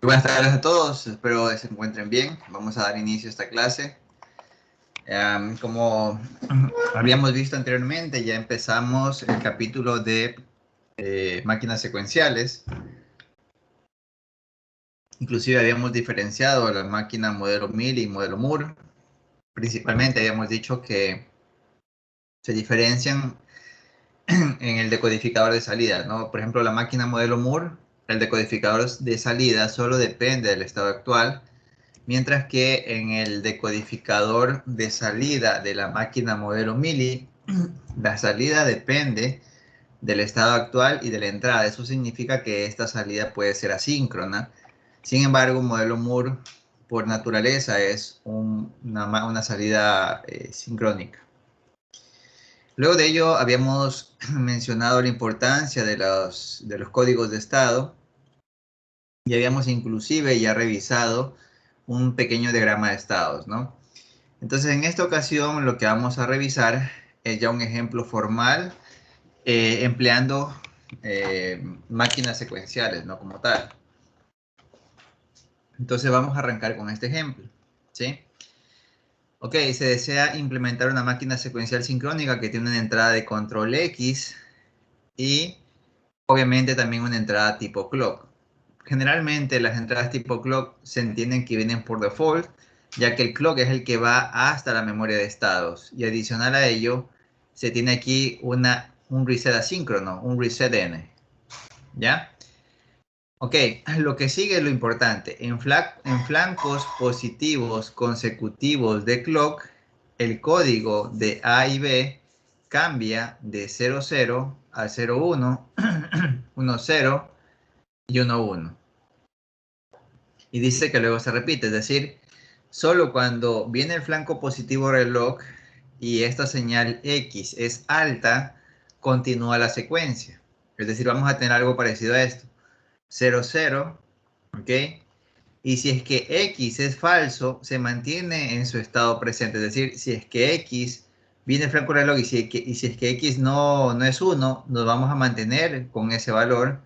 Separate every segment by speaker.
Speaker 1: Buenas tardes a todos, espero que se encuentren bien. Vamos a dar inicio a esta clase. Como habíamos visto anteriormente, ya empezamos el capítulo de máquinas secuenciales. Inclusive habíamos diferenciado la máquina modelo Mil y modelo Moore. Principalmente habíamos dicho que se diferencian en el decodificador de salida, ¿no? Por ejemplo, la máquina modelo Moore, el decodificador de salida solo depende del estado actual, mientras que en el decodificador de salida de la máquina modelo Mili, la salida depende del estado actual y de la entrada. Eso significa que esta salida puede ser asíncrona. Sin embargo, un modelo Moore, por naturaleza, es una salida sincrónica. Luego de ello, habíamos mencionado la importancia de los códigos de estado y habíamos inclusive ya revisado un pequeño diagrama de estados, ¿no? Entonces, en esta ocasión lo que vamos a revisar es ya un ejemplo formal empleando máquinas secuenciales, ¿no? Como tal. Entonces, vamos a arrancar con este ejemplo, ¿sí? Ok, se desea implementar una máquina secuencial sincrónica que tiene una entrada de control X y obviamente también una entrada tipo clock. Generalmente las entradas tipo clock se entienden que vienen por default, ya que el clock es el que va hasta la memoria de estados. Y adicional a ello, se tiene aquí un reset asíncrono, un reset N. ¿Ya? Ok, lo que sigue es lo importante. En flancos positivos consecutivos de clock, el código de A y B cambia de 00 a 01, 10 y 11. Y dice que luego se repite, es decir, solo cuando viene el flanco positivo reloj y esta señal X es alta, continúa la secuencia. Es decir, vamos a tener algo parecido a esto. 0, 0, ¿ok? Y si es que X es falso, se mantiene en su estado presente. Es decir, si es que X viene el flanco reloj y si es que X no es 1, nos vamos a mantener con ese valor.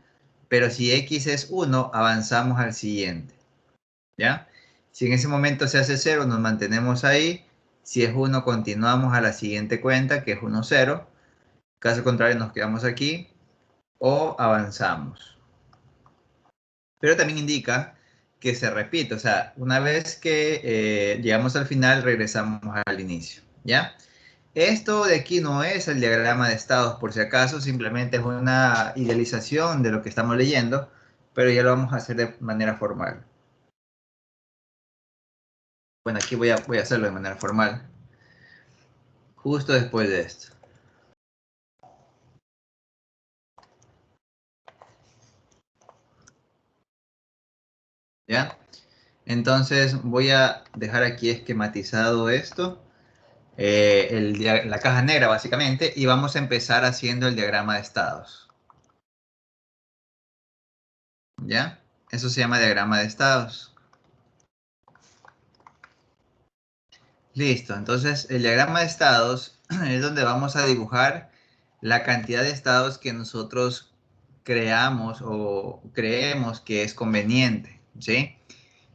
Speaker 1: Pero si X es 1, avanzamos al siguiente. ¿Ya? Si en ese momento se hace 0, nos mantenemos ahí. Si es 1, continuamos a la siguiente cuenta, que es 1, 0. Caso contrario, nos quedamos aquí o avanzamos. Pero también indica que se repite. O sea, una vez que llegamos al final, regresamos al inicio. ¿Ya? Esto de aquí no es el diagrama de estados, por si acaso, simplemente es una idealización de lo que estamos leyendo, pero ya lo vamos a hacer de manera formal. Bueno, aquí voy a hacerlo de manera formal. Justo después de esto. ¿Ya? Entonces voy a dejar aquí esquematizado esto, la caja negra básicamente, y vamos a empezar haciendo el diagrama de estados. ¿Ya? Eso se llama diagrama de estados. Listo, entonces el diagrama de estados es donde vamos a dibujar la cantidad de estados que nosotros creamos o creemos que es conveniente, ¿sí?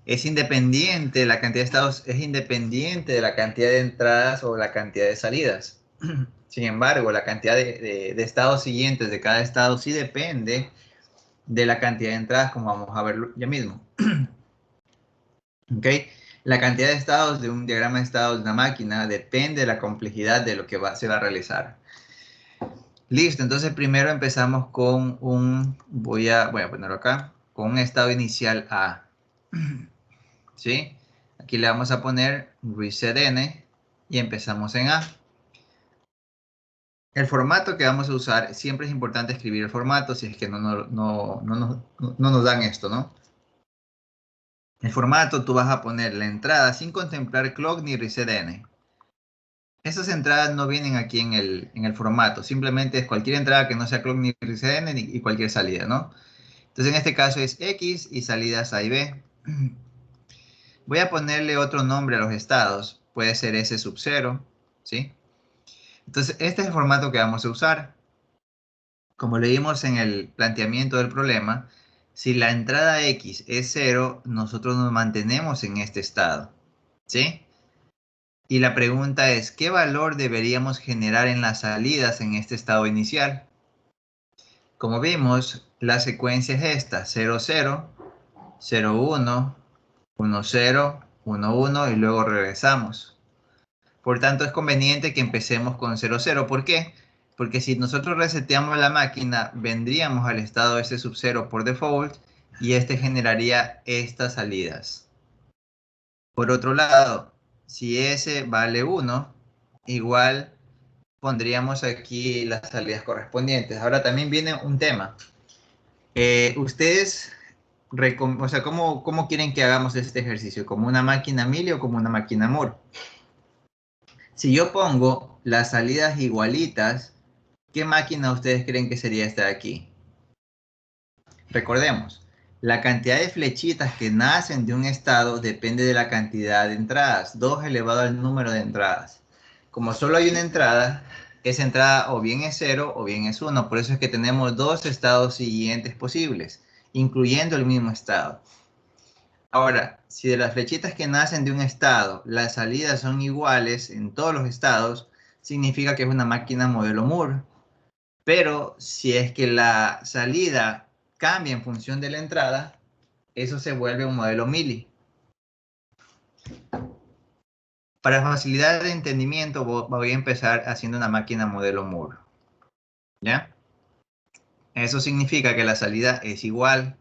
Speaker 1: Es independiente, la cantidad de estados es independiente de la cantidad de entradas o la cantidad de salidas. Sin embargo, la cantidad de estados siguientes de cada estado sí depende de la cantidad de entradas, como vamos a ver ya mismo. ¿Ok? La cantidad de estados de un diagrama de estados de una máquina depende de la complejidad de lo que se va a realizar. Listo, entonces primero empezamos con voy a ponerlo acá, con un estado inicial A. ¿Sí? Aquí le vamos a poner reset N y empezamos en A. El formato que vamos a usar, siempre es importante escribir el formato si es que no nos dan esto, ¿no? El formato, tú vas a poner la entrada sin contemplar clock ni reset N. Esas entradas no vienen aquí en el formato, simplemente es cualquier entrada que no sea clock ni reset N y cualquier salida, ¿no? Entonces en este caso es X y salidas A y B. Voy a ponerle otro nombre a los estados, puede ser S sub 0, ¿sí? Entonces este es el formato que vamos a usar. Como leímos en el planteamiento del problema, Si la entrada X es 0, nosotros nos mantenemos en este estado, ¿sí? Y la pregunta es, ¿qué valor deberíamos generar en las salidas en este estado inicial? Como vimos, la secuencia es esta, 0, 0, 0, 1, 1, 0, 1, 1 y luego regresamos. Por tanto, es conveniente que empecemos con 0, 0. ¿Por qué? Porque si nosotros reseteamos la máquina, vendríamos al estado S sub 0 por default y este generaría estas salidas. Por otro lado, si S vale 1, igual pondríamos aquí las salidas correspondientes. Ahora también viene un tema. Ustedes, o sea, ¿cómo quieren que hagamos este ejercicio? ¿Como una máquina Mealy o como una máquina Moore? Si yo pongo las salidas igualitas, ¿qué máquina ustedes creen que sería esta de aquí? Recordemos, la cantidad de flechitas que nacen de un estado depende de la cantidad de entradas, 2 elevado al número de entradas. Como solo hay una entrada, esa entrada o bien es 0 o bien es 1, por eso es que tenemos dos estados siguientes posibles, incluyendo el mismo estado. Ahora, si de las flechitas que nacen de un estado, las salidas son iguales en todos los estados, significa que es una máquina modelo Moore. Pero si es que la salida cambia en función de la entrada, eso se vuelve un modelo Mealy. Para facilidad de entendimiento, voy a empezar haciendo una máquina modelo Moore. ¿Ya? Eso significa que la salida es igual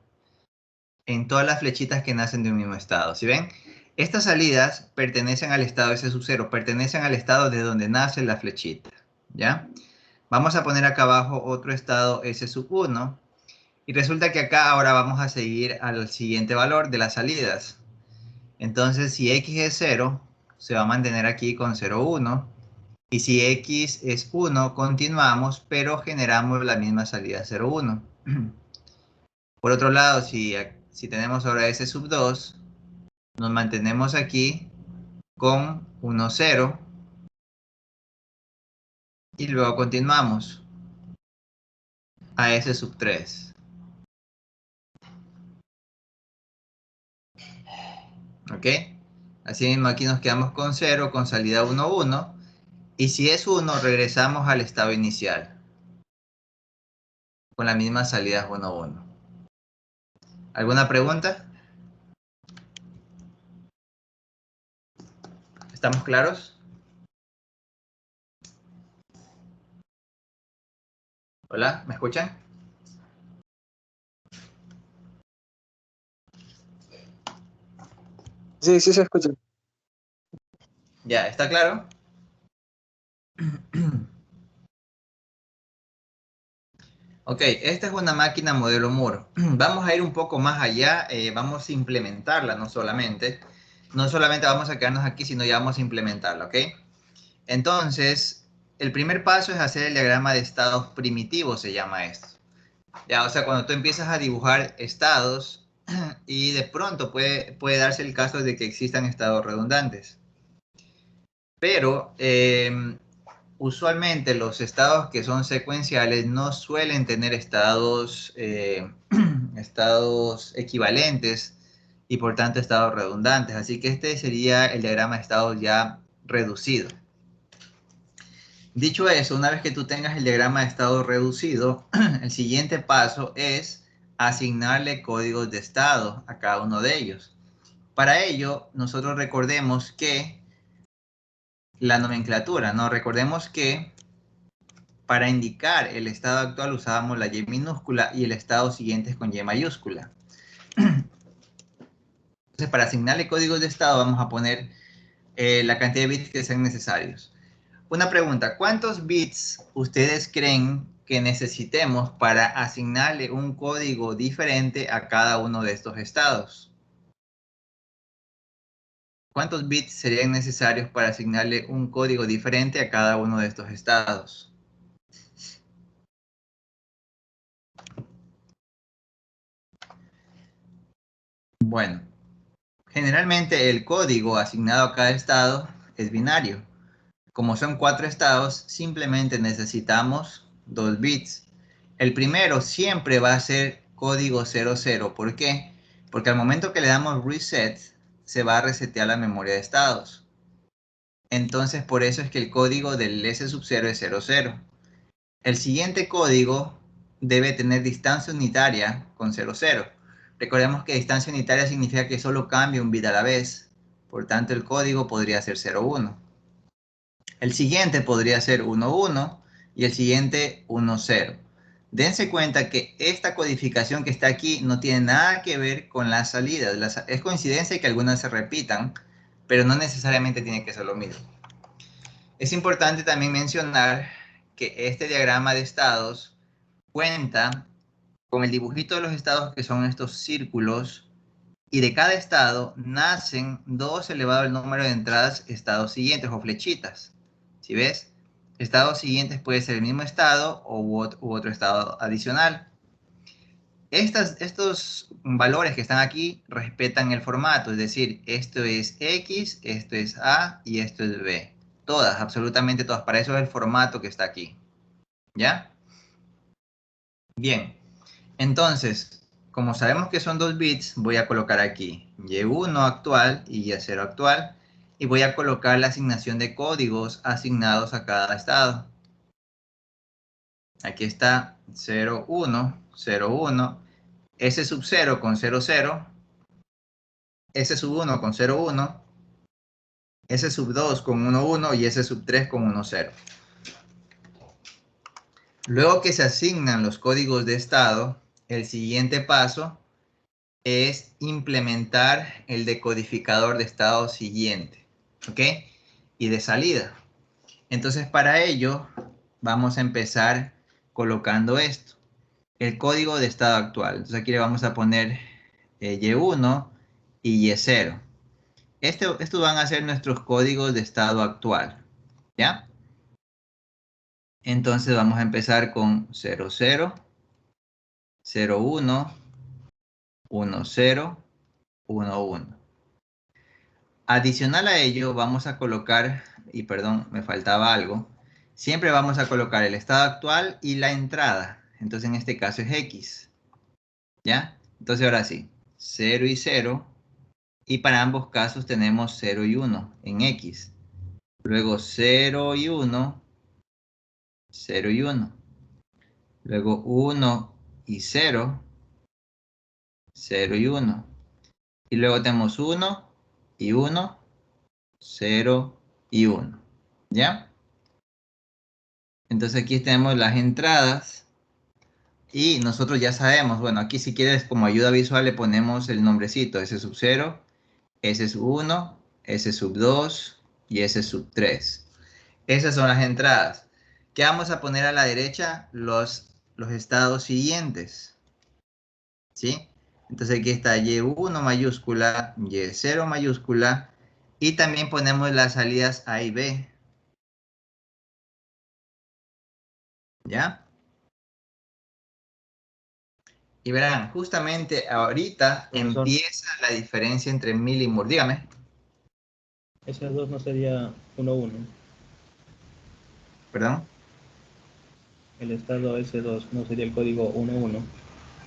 Speaker 1: en todas las flechitas que nacen de un mismo estado. ¿Sí ven? Estas salidas pertenecen al estado S sub 0, pertenecen al estado de donde nace la flechita. ¿Ya? Vamos a poner acá abajo otro estado S sub 1. Y resulta que acá ahora vamos a seguir al siguiente valor de las salidas. Entonces, si X es 0, se va a mantener aquí con 0, 1. Y si X es 1, continuamos, pero generamos la misma salida 0, 1. Por otro lado, si tenemos ahora S sub 2, nos mantenemos aquí con 1, 0. Y luego continuamos a S sub 3. ¿Ok? Así mismo aquí nos quedamos con 0, con salida 1, 1. Y si es 1, regresamos al estado inicial. Con la misma salida 1, 1. ¿Alguna pregunta? ¿Estamos claros? Hola, ¿me escuchan?
Speaker 2: Sí, sí se escucha.
Speaker 1: Ya, ¿está claro? Ok, esta es una máquina modelo Moore. Vamos a ir un poco más allá, vamos a implementarla, no solamente. No solamente vamos a quedarnos aquí, sino ya vamos a implementarla, ¿ok? Entonces, el primer paso es hacer el diagrama de estados primitivos, se llama esto. Ya, o sea, cuando tú empiezas a dibujar estados y de pronto puede darse el caso de que existan estados redundantes. Pero usualmente los estados que son secuenciales no suelen tener estados, estados equivalentes y por tanto estados redundantes. Así que este sería el diagrama de estados ya reducido. Dicho eso, una vez que tú tengas el diagrama de estado reducido, el siguiente paso es asignarle códigos de estado a cada uno de ellos. Para ello, nosotros recordemos que la nomenclatura, ¿no? Recordemos que para indicar el estado actual usábamos la Y minúscula y el estado siguiente es con Y mayúscula. Entonces, para asignarle códigos de estado vamos a poner la cantidad de bits que sean necesarios. Una pregunta, ¿cuántos bits ustedes creen que necesitemos para asignarle un código diferente a cada uno de estos estados? ¿Cuántos bits serían necesarios para asignarle un código diferente a cada uno de estos estados? Bueno, generalmente el código asignado a cada estado es binario. Como son 4 estados, simplemente necesitamos 2 bits. El primero siempre va a ser código 00. ¿Por qué? Porque al momento que le damos reset, se va a resetear la memoria de estados. Entonces, por eso es que el código del S sub 0 es 00. El siguiente código debe tener distancia unitaria con 00. Recordemos que distancia unitaria significa que solo cambia un bit a la vez. Por tanto, el código podría ser 01. El siguiente podría ser 11 y el siguiente 10. Dense cuenta que esta codificación que está aquí no tiene nada que ver con las salidas. Es coincidencia que algunas se repitan, pero no necesariamente tiene que ser lo mismo. Es importante también mencionar que este diagrama de estados cuenta con el dibujito de los estados, que son estos círculos, y de cada estado nacen 2 elevado al número de entradas estados siguientes o flechitas. ¿Sí ves? Estados siguientes puede ser el mismo estado u otro estado adicional. Estos valores que están aquí respetan el formato, es decir, esto es X, esto es A y esto es B. Todas, absolutamente todas. Para eso es el formato que está aquí. ¿Ya? Bien. Entonces, como sabemos que son 2 bits, voy a colocar aquí Y1 actual y Y0 actual. Y voy a colocar la asignación de códigos asignados a cada estado. Aquí está 01, 01, S sub 0 con 00, S sub 1 con 01, S sub 2 con 11 y S sub 3 con 10. Luego que se asignan los códigos de estado, el siguiente paso es implementar el decodificador de estado siguiente, ¿ok? Y de salida. Entonces, para ello, vamos a empezar colocando esto, el código de estado actual. Entonces, aquí le vamos a poner Y1 y Y0. Estos van a ser nuestros códigos de estado actual, ¿ya? Entonces, vamos a empezar con 00, 01, 10, 11. Adicional a ello, vamos a colocar, y perdón, me faltaba algo, siempre vamos a colocar el estado actual y la entrada. Entonces, en este caso es X, ¿ya? Entonces, ahora sí, 0 y 0, y para ambos casos tenemos 0 y 1 en X. Luego 0 y 1, 0 y 1. Luego 1 y 0, 0 y 1. Y luego tenemos 1 y 1, 0 y 1, ¿ya? Entonces aquí tenemos las entradas y nosotros ya sabemos, bueno, aquí si quieres como ayuda visual le ponemos el nombrecito, S sub 0, S sub 1, S sub 2 y S sub 3. Esas son las entradas. ¿Qué vamos a poner a la derecha? Los estados siguientes, ¿sí? Entonces aquí está Y1 mayúscula, Y0 mayúscula y también ponemos las salidas A y B, ¿ya? Y verán, justamente ahorita
Speaker 2: Profesor,
Speaker 1: empieza la diferencia entre mil y mur. Dígame,
Speaker 2: ese 2 no sería 1-1.
Speaker 1: perdón.
Speaker 2: El estado S2 no sería el código 1-1.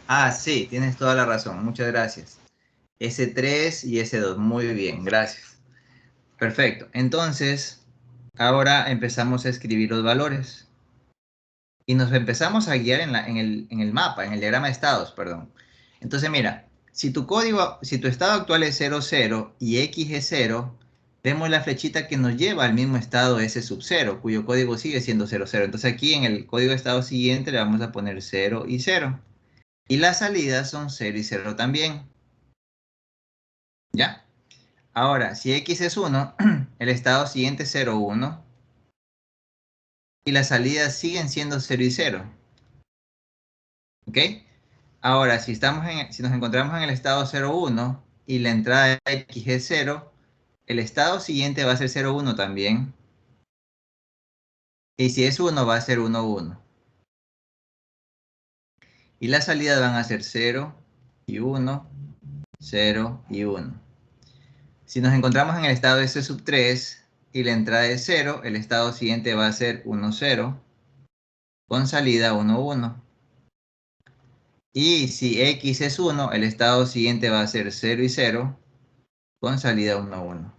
Speaker 1: Ah, sí, tienes toda la razón. Muchas gracias. S3 y S2. Muy bien, gracias. Perfecto. Entonces, ahora empezamos a escribir los valores. Y nos empezamos a guiar en el mapa, en el diagrama de estados, perdón. Entonces, mira, si tu estado actual es 00 y X es 0, vemos la flechita que nos lleva al mismo estado S sub 0, cuyo código sigue siendo 00. Entonces aquí en el código de estado siguiente le vamos a poner 0 y 0. Y las salidas son 0 y 0 también. ¿Ya? Ahora, si X es 1, el estado siguiente es 0, 1. Y las salidas siguen siendo 0 y 0. ¿Ok? Ahora, si nos encontramos en el estado 01 y la entrada de X es 0, el estado siguiente va a ser 01 también. Y si es 1, va a ser 1, 1. Y las salidas van a ser 0 y 1, 0 y 1. Si nos encontramos en el estado S sub 3 y la entrada es 0, el estado siguiente va a ser 1, 0, con salida 1, 1. Y si X es 1, el estado siguiente va a ser 0 y 0 con salida 1, 1.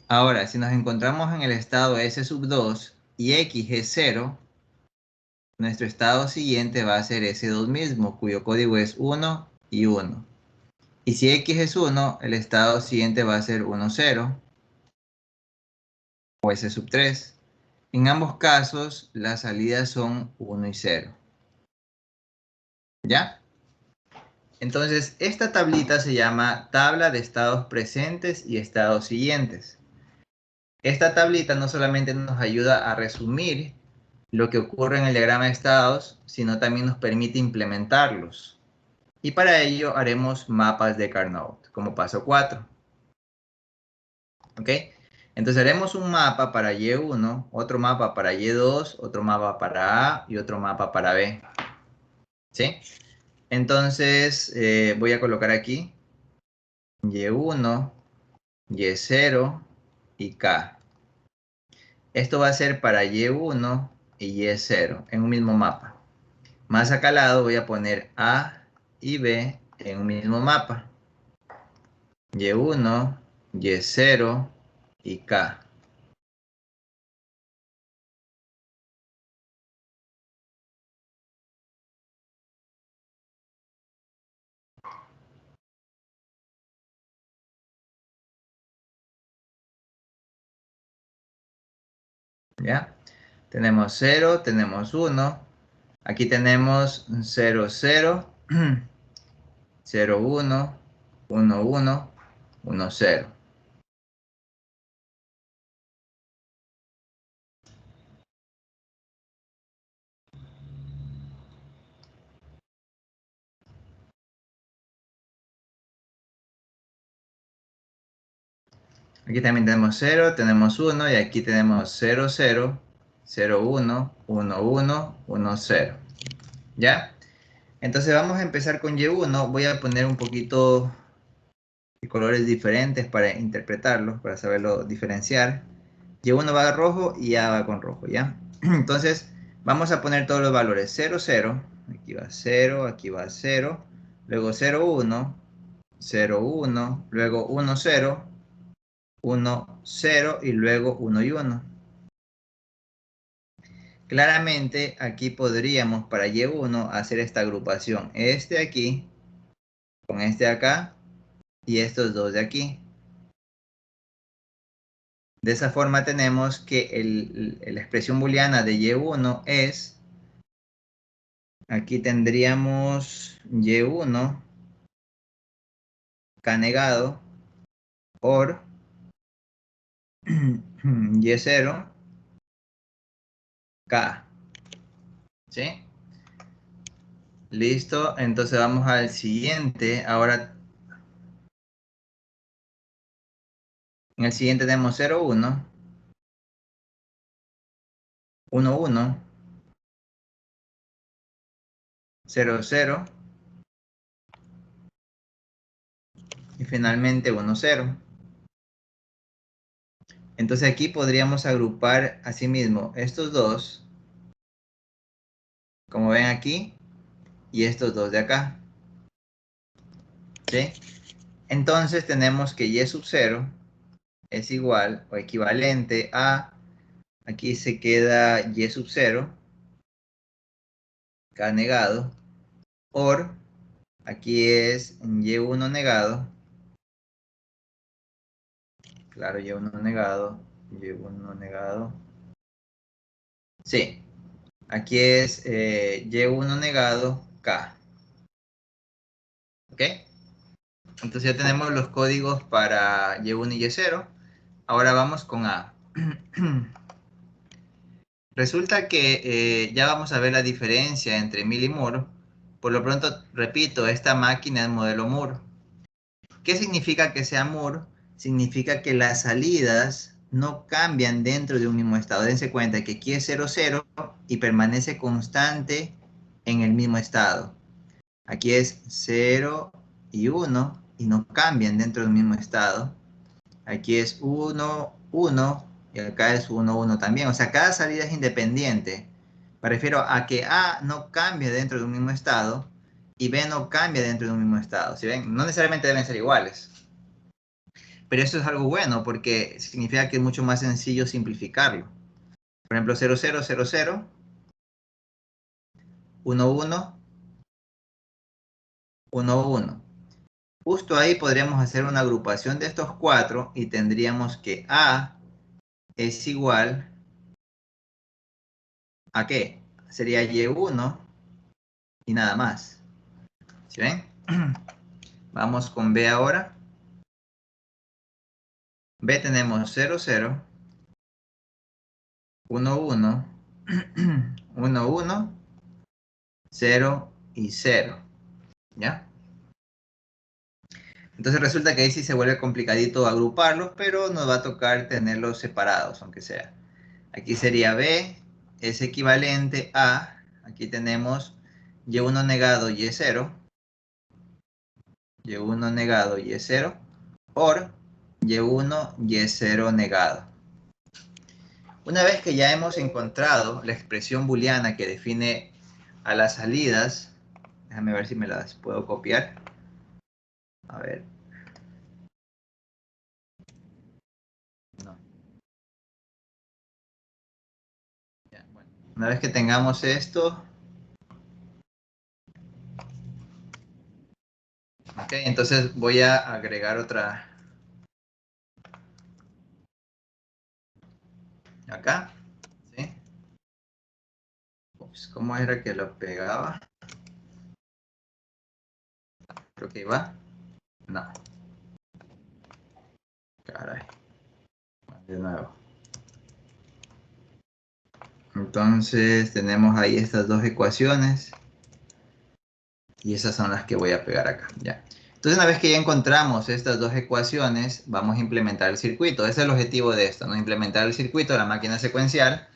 Speaker 1: Ahora, si nos encontramos en el estado S sub 2 y X es 0, nuestro estado siguiente va a ser S2 mismo, cuyo código es 1 y 1. Y si X es 1, el estado siguiente va a ser 1, 0 o S sub 3. En ambos casos, las salidas son 1 y 0. ¿Ya? Entonces, esta tablita se llama tabla de estados presentes y estados siguientes. Esta tablita no solamente nos ayuda a resumir lo que ocurre en el diagrama de estados, sino también nos permite implementarlos. Y para ello haremos mapas de Carnot, como paso 4. ¿Ok? Entonces haremos un mapa para Y1, otro mapa para Y2, otro mapa para A y otro mapa para B. ¿Sí? Entonces voy a colocar aquí Y1, Y0 y K. Esto va a ser para Y1 y Y0 en un mismo mapa. Más acá al lado voy a poner A y B en un mismo mapa. Y1, Y0 y K. ¿Ya? Tenemos 0, tenemos 1. Aquí tenemos 0, 0, 0, 1, 1, 1, 1, 0. Aquí también tenemos 0, tenemos 1 y aquí tenemos 0, 0, 0, 1, 1, 1, 1, 0. ¿Ya? Entonces vamos a empezar con Y1. Voy a poner un poquito de colores diferentes para interpretarlos, para saberlo diferenciar. Y1 va a rojo y A va con rojo, ¿ya? Entonces vamos a poner todos los valores. 0, 0, aquí va 0, aquí va 0, luego 0, 1, 0, 1, luego 1, 0, 1, 0 y luego 1 y 1. Claramente aquí podríamos para Y1 hacer esta agrupación. Este aquí con este acá y estos dos de aquí. De esa forma tenemos que la expresión booleana de Y1 es, aquí tendríamos Y1, K negado, or Y0, K. ¿Sí? Listo, entonces vamos al siguiente. Ahora, en el siguiente tenemos 0, 1, 1, 1, 0, 0 y finalmente 1, 0. Entonces aquí podríamos agrupar asimismo estos dos, como ven aquí, y estos dos de acá. ¿Sí? Entonces tenemos que Y sub 0 es igual o equivalente a, aquí se queda Y sub 0, K negado, or, aquí es Y1 negado, claro, Y1 negado, Y1 negado, sí, aquí es Y1 negado, K, ¿ok? Entonces ya tenemos los códigos para Y1 y Y0. Ahora vamos con A. Resulta que ya vamos a ver la diferencia entre Mill y Moore. Por lo pronto, repito, esta máquina es modelo Moore. ¿Qué significa que sea Moore? Significa que las salidas no cambian dentro de un mismo estado. Dense cuenta que aquí es 0, 0 y permanece constante en el mismo estado. Aquí es 0 y 1 y no cambian dentro del mismo estado. Aquí es 1, 1 y acá es 1, 1 también. O sea, cada salida es independiente. Me refiero a que A no cambie dentro de un mismo estado y B no cambia dentro de un mismo estado. ¿Sí ven? No necesariamente deben ser iguales. Pero eso es algo bueno porque significa que es mucho más sencillo simplificarlo. Por ejemplo, 0, 0, 0, 0, 1, 1, 1, 1. Justo ahí podríamos hacer una agrupación de estos cuatro y tendríamos que A es igual ¿a qué? Sería Y1 y nada más. ¿Sí ven? Vamos con B ahora. B tenemos 0, 0, 1, 1, 1, 1, 0 y 0. ¿Ya? Entonces resulta que ahí sí se vuelve complicadito agruparlos, pero nos va a tocar tenerlos separados, aunque sea. Aquí sería B, es equivalente a, aquí tenemos Y1 negado Y0, Y1 negado Y0, por Y1 Y0 negado. Una vez que ya hemos encontrado la expresión booleana que define a las salidas, déjame ver si me las puedo copiar. A ver. No. Ya, bueno. Una vez que tengamos esto, ok, entonces voy a agregar otra acá, ¿sí? Ups, ¿cómo era que lo pegaba? Creo que iba. No, caray. De nuevo. Entonces tenemos ahí estas dos ecuaciones y esas son las que voy a pegar acá. Ya. Entonces una vez que ya encontramos estas dos ecuaciones, vamos a implementar el circuito. Ese es el objetivo de esto, ¿no? Implementar el circuito de la máquina secuencial.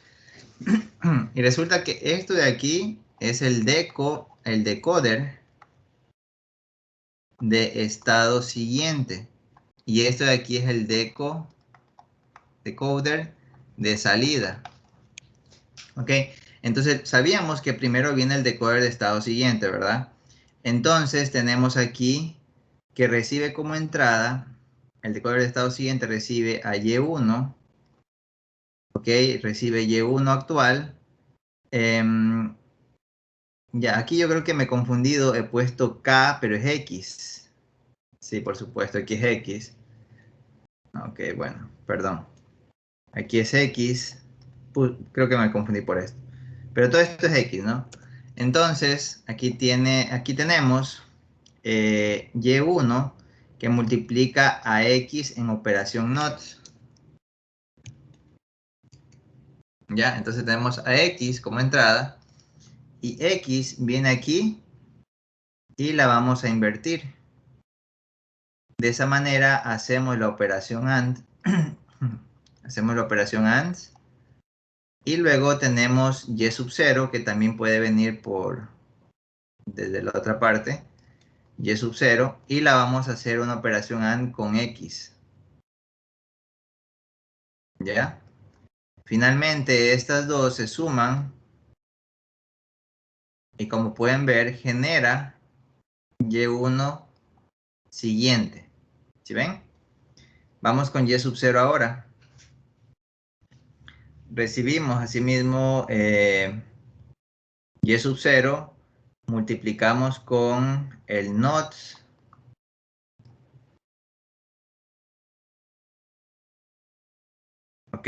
Speaker 1: Y resulta que esto de aquí es el decoder de estado siguiente. Y esto de aquí es el decoder de salida. ¿Ok? Entonces sabíamos que primero viene el decoder de estado siguiente, ¿verdad? Entonces tenemos aquí que recibe como entrada, el decoder de estado siguiente recibe a Y1, ¿ok? Recibe Y1 actual. Ya, aquí yo creo que me he confundido, he puesto K, pero es X. Sí, por supuesto, aquí es X. Ok, bueno, perdón. Aquí es X. Creo que me confundí por esto. Pero todo esto es X, ¿no? Entonces, aquí tenemos Y1 que multiplica a X en operación NOT. ¿Ya? Entonces tenemos a X como entrada y X viene aquí y la vamos a invertir. De esa manera hacemos la operación AND. Hacemos la operación AND. Y luego tenemos Y sub 0 que también puede venir desde la otra parte. Y sub 0 y la vamos a hacer una operación AND con X. ¿Ya? Finalmente estas dos se suman y como pueden ver genera Y1 siguiente. ¿Sí ven? Vamos con Y sub 0 ahora. Recibimos asimismo Y sub 0, multiplicamos con el NOT. ¿Ok?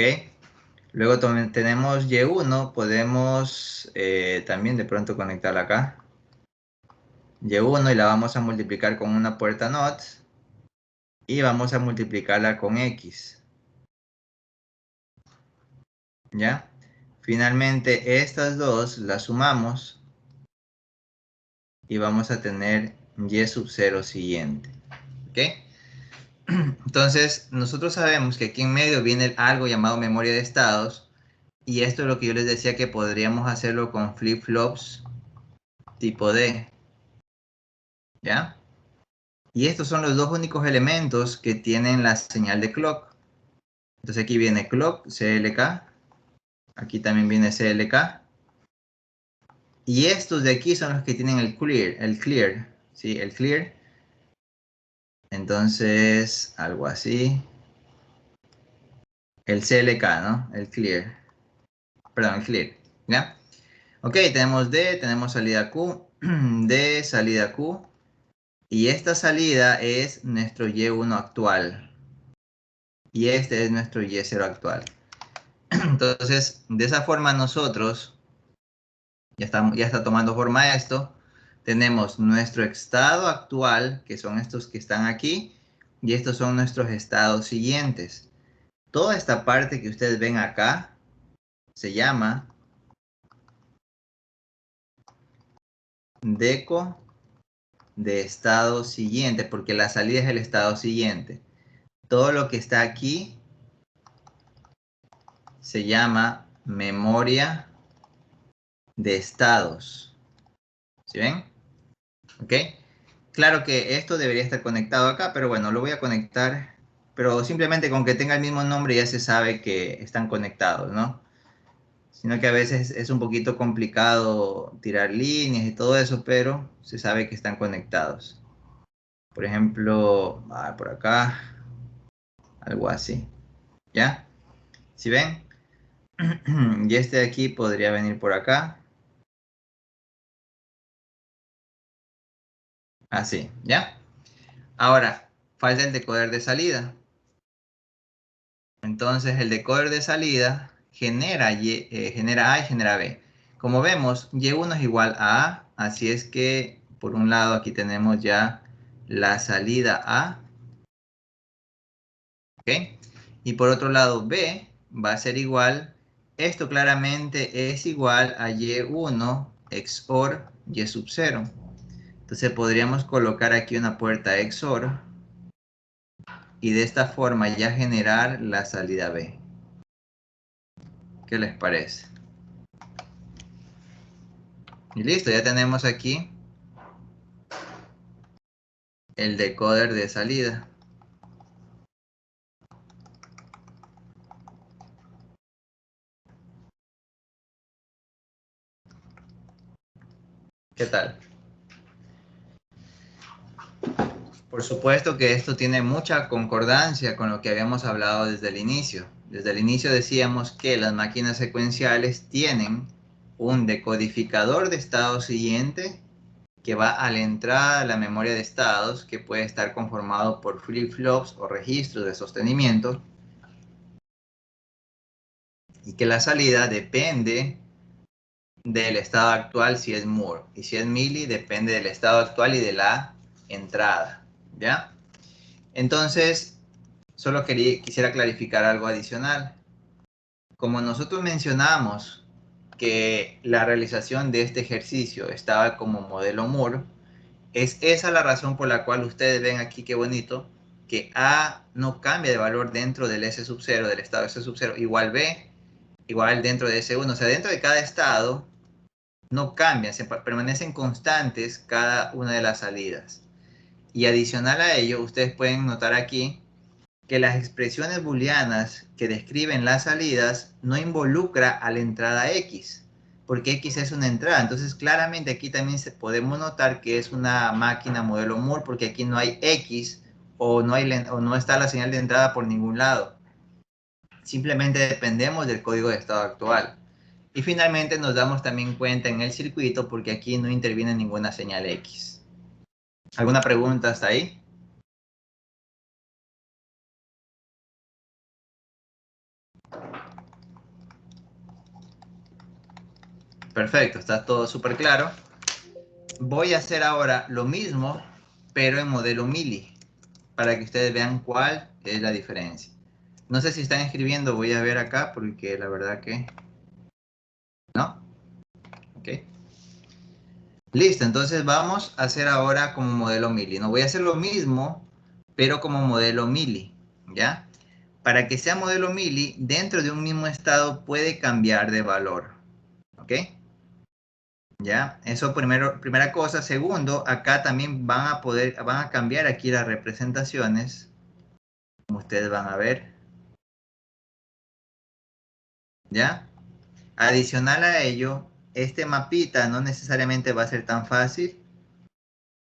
Speaker 1: Luego tenemos Y1, podemos también de pronto conectarla acá. Y1 y la vamos a multiplicar con una puerta NOT. Y vamos a multiplicarla con X. ¿Ya? Finalmente estas dos las sumamos y vamos a tener Y sub 0 siguiente. ¿Ok? Entonces, nosotros sabemos que aquí en medio viene algo llamado memoria de estados y esto es lo que yo les decía que podríamos hacerlo con flip-flops tipo D. ¿Ya? Y estos son los dos únicos elementos que tienen la señal de clock. Entonces aquí viene clock, CLK. Aquí también viene CLK. Y estos de aquí son los que tienen el clear, ¿sí? El clear. Entonces, algo así. El CLK, ¿no? El clear. Perdón, el clear, ¿ya? Ok, tenemos D, tenemos salida Q, D, salida Q. Y esta salida es nuestro Y1 actual. Y este es nuestro Y0 actual. Entonces, de esa forma nosotros, ya está tomando forma esto, tenemos nuestro estado actual, que son estos que están aquí, y estos son nuestros estados siguientes. Toda esta parte que ustedes ven acá se llama deco de estado siguiente, porque la salida es el estado siguiente. Todo lo que está aquí se llama memoria de estados. ¿Sí ven? ¿Ok? Claro que esto debería estar conectado acá, pero bueno, lo voy a conectar. Pero simplemente con que tenga el mismo nombre ya se sabe que están conectados, ¿no? Sino que a veces es un poquito complicado tirar líneas y todo eso, pero se sabe que están conectados. Por ejemplo, por acá, algo así. ¿Ya? ¿Sí ven? Y este de aquí podría venir por acá. Así, ¿ya? Ahora, falta el decoder de salida. Entonces, el decoder de salida genera, genera A y genera B. Como vemos, Y1 es igual a A, así es que por un lado aquí tenemos ya la salida A, ¿ok? Y por otro lado B va a ser igual, esto claramente es igual a Y1 XOR Y sub 0. Entonces podríamos colocar aquí una puerta XOR y de esta forma ya generar la salida B. ¿Qué les parece? Y listo, ya tenemos aquí el decoder de salida. ¿Qué tal? Por supuesto que esto tiene mucha concordancia con lo que habíamos hablado desde el inicio. Desde el inicio decíamos que las máquinas secuenciales tienen un decodificador de estado siguiente que va a la entrada de la memoria de estados, que puede estar conformado por flip-flops o registros de sostenimiento, y que la salida depende del estado actual si es Moore, y si es Mealy depende del estado actual y de la entrada, ¿ya? Entonces, solo quisiera clarificar algo adicional. Como nosotros mencionamos que la realización de este ejercicio estaba como modelo Moore, es esa la razón por la cual ustedes ven aquí, qué bonito, que A no cambia de valor dentro del S sub 0, del estado S sub 0, igual B, igual dentro de S1. O sea, dentro de cada estado no cambian, permanecen constantes cada una de las salidas. Y adicional a ello, ustedes pueden notar aquí que las expresiones booleanas que describen las salidas no involucra a la entrada X, porque X es una entrada. Entonces, claramente aquí también podemos notar que es una máquina modelo Moore, porque aquí no hay X o no está la señal de entrada por ningún lado. Simplemente dependemos del código de estado actual. Y finalmente nos damos también cuenta en el circuito porque aquí no interviene ninguna señal X. ¿Alguna pregunta hasta ahí? Perfecto, está todo súper claro. Voy a hacer ahora lo mismo, pero en modelo mili, para que ustedes vean cuál es la diferencia. No sé si están escribiendo, voy a ver acá, porque la verdad que no. Ok. Listo, entonces vamos a hacer ahora como modelo mili. No voy a hacer lo mismo, pero como modelo mili, ¿ya? Para que sea modelo mili, dentro de un mismo estado puede cambiar de valor, ¿ok? ¿Ya? Eso primera cosa. Segundo, acá también van a cambiar aquí las representaciones, como ustedes van a ver, ¿ya? Adicional a ello, este mapita no necesariamente va a ser tan fácil.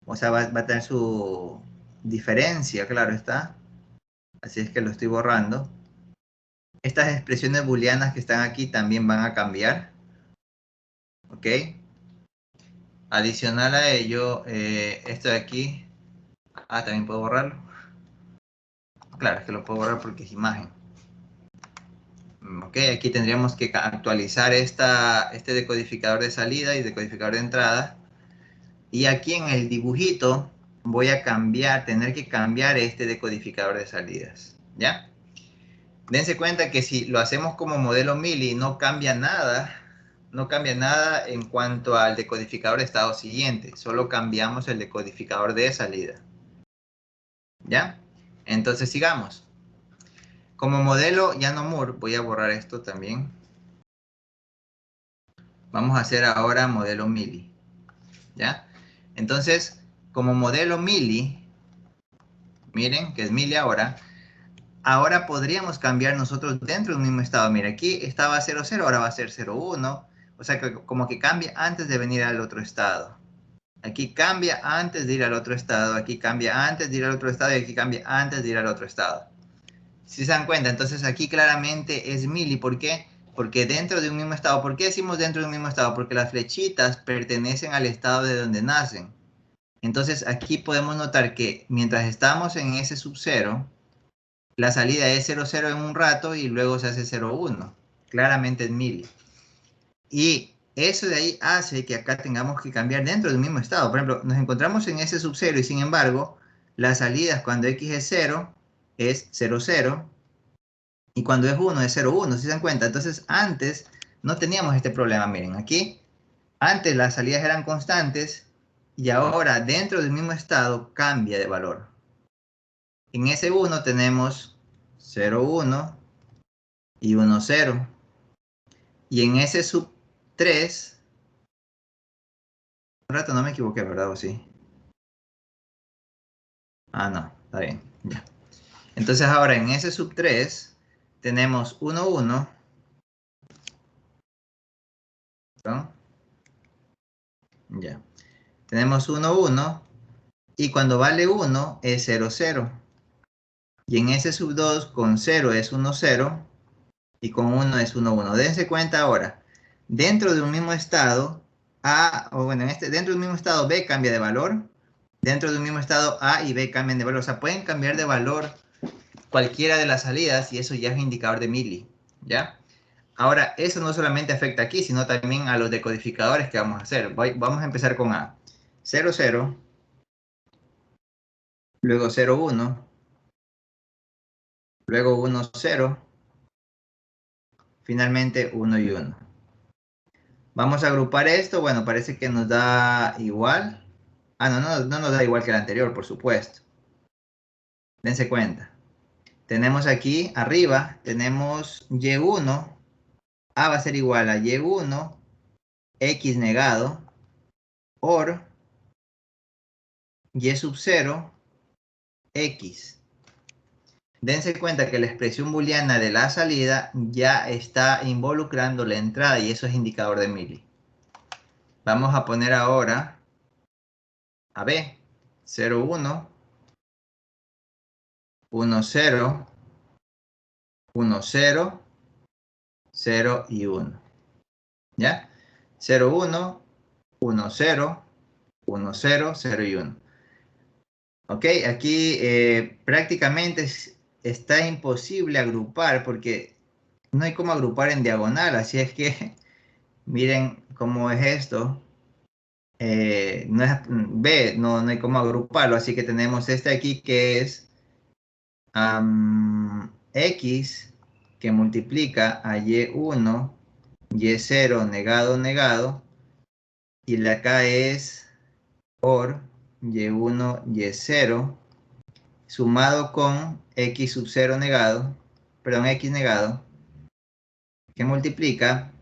Speaker 1: O sea, va a tener su diferencia, claro está. Así es que lo estoy borrando. Estas expresiones booleanas que están aquí también van a cambiar. ¿Ok? Adicional a ello, esto de aquí. Ah, también puedo borrarlo. Claro, es que lo puedo borrar porque es imagen. Ok, aquí tendríamos que actualizar este decodificador de salida y decodificador de entrada. Y aquí en el dibujito voy a tener que cambiar este decodificador de salidas. ¿Ya? Dense cuenta que si lo hacemos como modelo mili no cambia nada. No cambia nada en cuanto al decodificador de estado siguiente. Solo cambiamos el decodificador de salida. ¿Ya? Entonces sigamos. Como modelo Llano Moore, voy a borrar esto también. Vamos a hacer ahora modelo mili. ¿Ya? Entonces, como modelo mili, miren que es mili ahora. Ahora podríamos cambiar nosotros dentro del mismo estado. Mira, aquí estaba 00, ahora va a ser 01. O sea, que como que cambia antes de venir al otro estado. Aquí cambia antes de ir al otro estado. Aquí cambia antes de ir al otro estado. Y aquí cambia antes de ir al otro estado. Si se dan cuenta, entonces aquí claramente es mili. ¿Por qué? Porque dentro de un mismo estado. ¿Por qué decimos dentro de un mismo estado? Porque las flechitas pertenecen al estado de donde nacen. Entonces aquí podemos notar que mientras estamos en ese sub-0, la salida es 00 en un rato y luego se hace 01. Claramente es mili. Y eso de ahí hace que acá tengamos que cambiar dentro del mismo estado. Por ejemplo, nos encontramos en ese sub-0 y sin embargo, las salidas cuando x es 0 es 00 y cuando es 1 es 01. ¿Sí se dan cuenta? Entonces antes no teníamos este problema. Miren, aquí antes las salidas eran constantes y ahora dentro del mismo estado cambia de valor. En ese 1 tenemos 0,1 y 1,0. Y en ese sub 3, un rato no me equivoqué, ¿verdad? ¿O sí? Ah, no, está bien, ya. Entonces ahora en ese sub 3 tenemos 1,1, ¿no? Ya. Tenemos 1,1 y cuando vale 1 es 0,0. Y en ese sub 2 con 0 es 1,0 y con 1 es 1,1. Dense cuenta ahora, dentro de un mismo estado, dentro de un mismo estado B cambia de valor, dentro de un mismo estado A y B cambian de valor. O sea, pueden cambiar de valor cualquiera de las salidas y eso ya es un indicador de mili, ¿ya? Ahora, eso no solamente afecta aquí, sino también a los decodificadores que vamos a hacer. Vamos a empezar con A. 00, luego 01, luego 10, finalmente 1 y 1. Vamos a agrupar esto. Bueno, parece que nos da igual. Ah, no nos da igual que el anterior, por supuesto. Dense cuenta. Tenemos aquí arriba, tenemos Y1. A va a ser igual a Y1, X negado, or Y sub 0, X. Dense cuenta que la expresión booleana de la salida ya está involucrando la entrada y eso es indicador de mili. Vamos a poner ahora a B, 0, 1, 1, 0, 1, 0, 0 y 1. ¿Ya? 0, 1, 1, 0, 1, 0, 0 y 1. Ok, aquí prácticamente está imposible agrupar porque no hay cómo agrupar en diagonal, así es que miren cómo es esto. No es, B, no hay cómo agruparlo, así que tenemos este aquí que es X que multiplica a Y1, Y0 negado, negado, y la acá es por Y1, Y0 sumado con X sub 0 negado, perdón, X negado, que multiplica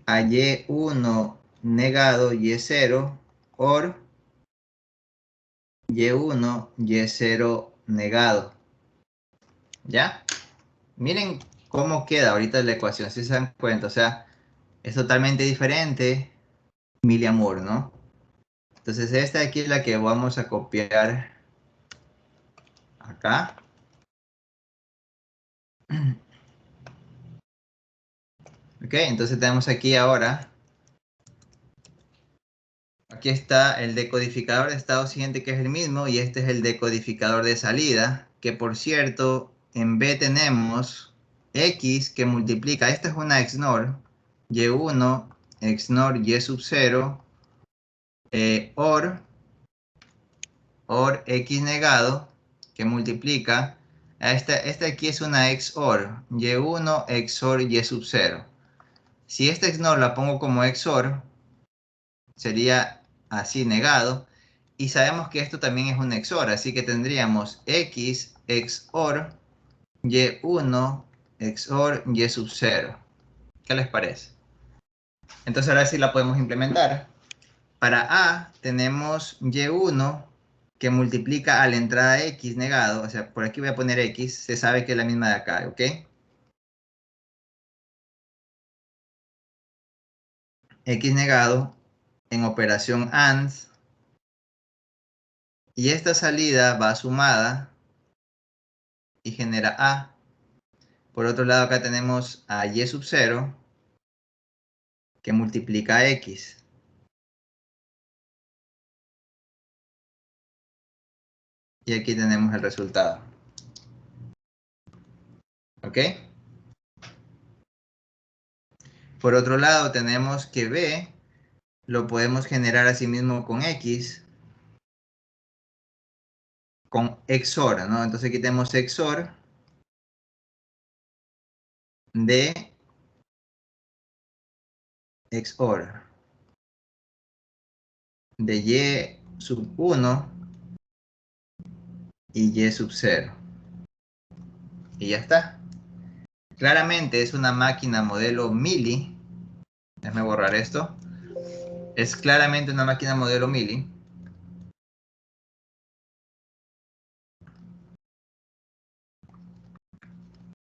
Speaker 1: a Y1 negado Y0 por Y1 Y0 negado. ¿Ya? Miren cómo queda ahorita la ecuación, si se dan cuenta, o sea, es totalmente diferente miliamor, ¿no? Entonces esta de aquí es la que vamos a copiar acá. Ok, entonces tenemos aquí ahora, aquí está el decodificador de estado siguiente, que es el mismo, y este es el decodificador de salida, que por cierto, en B tenemos X que multiplica, esta es una XNOR, Y1, XNOR Y sub 0, OR X negado, que multiplica, esta aquí es una XOR, Y1 XOR Y sub 0. Si esta XNOR la pongo como XOR, sería así negado, y sabemos que esto también es un XOR, así que tendríamos X XOR Y1 XOR Y sub 0. ¿Qué les parece? Entonces ahora sí la podemos implementar. Para A tenemos Y1 que multiplica a la entrada X negado, o sea, por aquí voy a poner X, se sabe que es la misma de acá, ¿ok? X negado en operación AND, y esta salida va sumada y genera A. Por otro lado acá tenemos a Y sub 0 que multiplica a X. Y aquí tenemos el resultado. ¿Ok? Por otro lado tenemos que B lo podemos generar asimismo con X, con XOR, ¿no? Entonces aquí tenemos XOR de XOR de Y sub 1 y Y sub 0. Y ya está. Claramente es una máquina modelo Mili. Déjame borrar esto. Es claramente una máquina modelo Mili.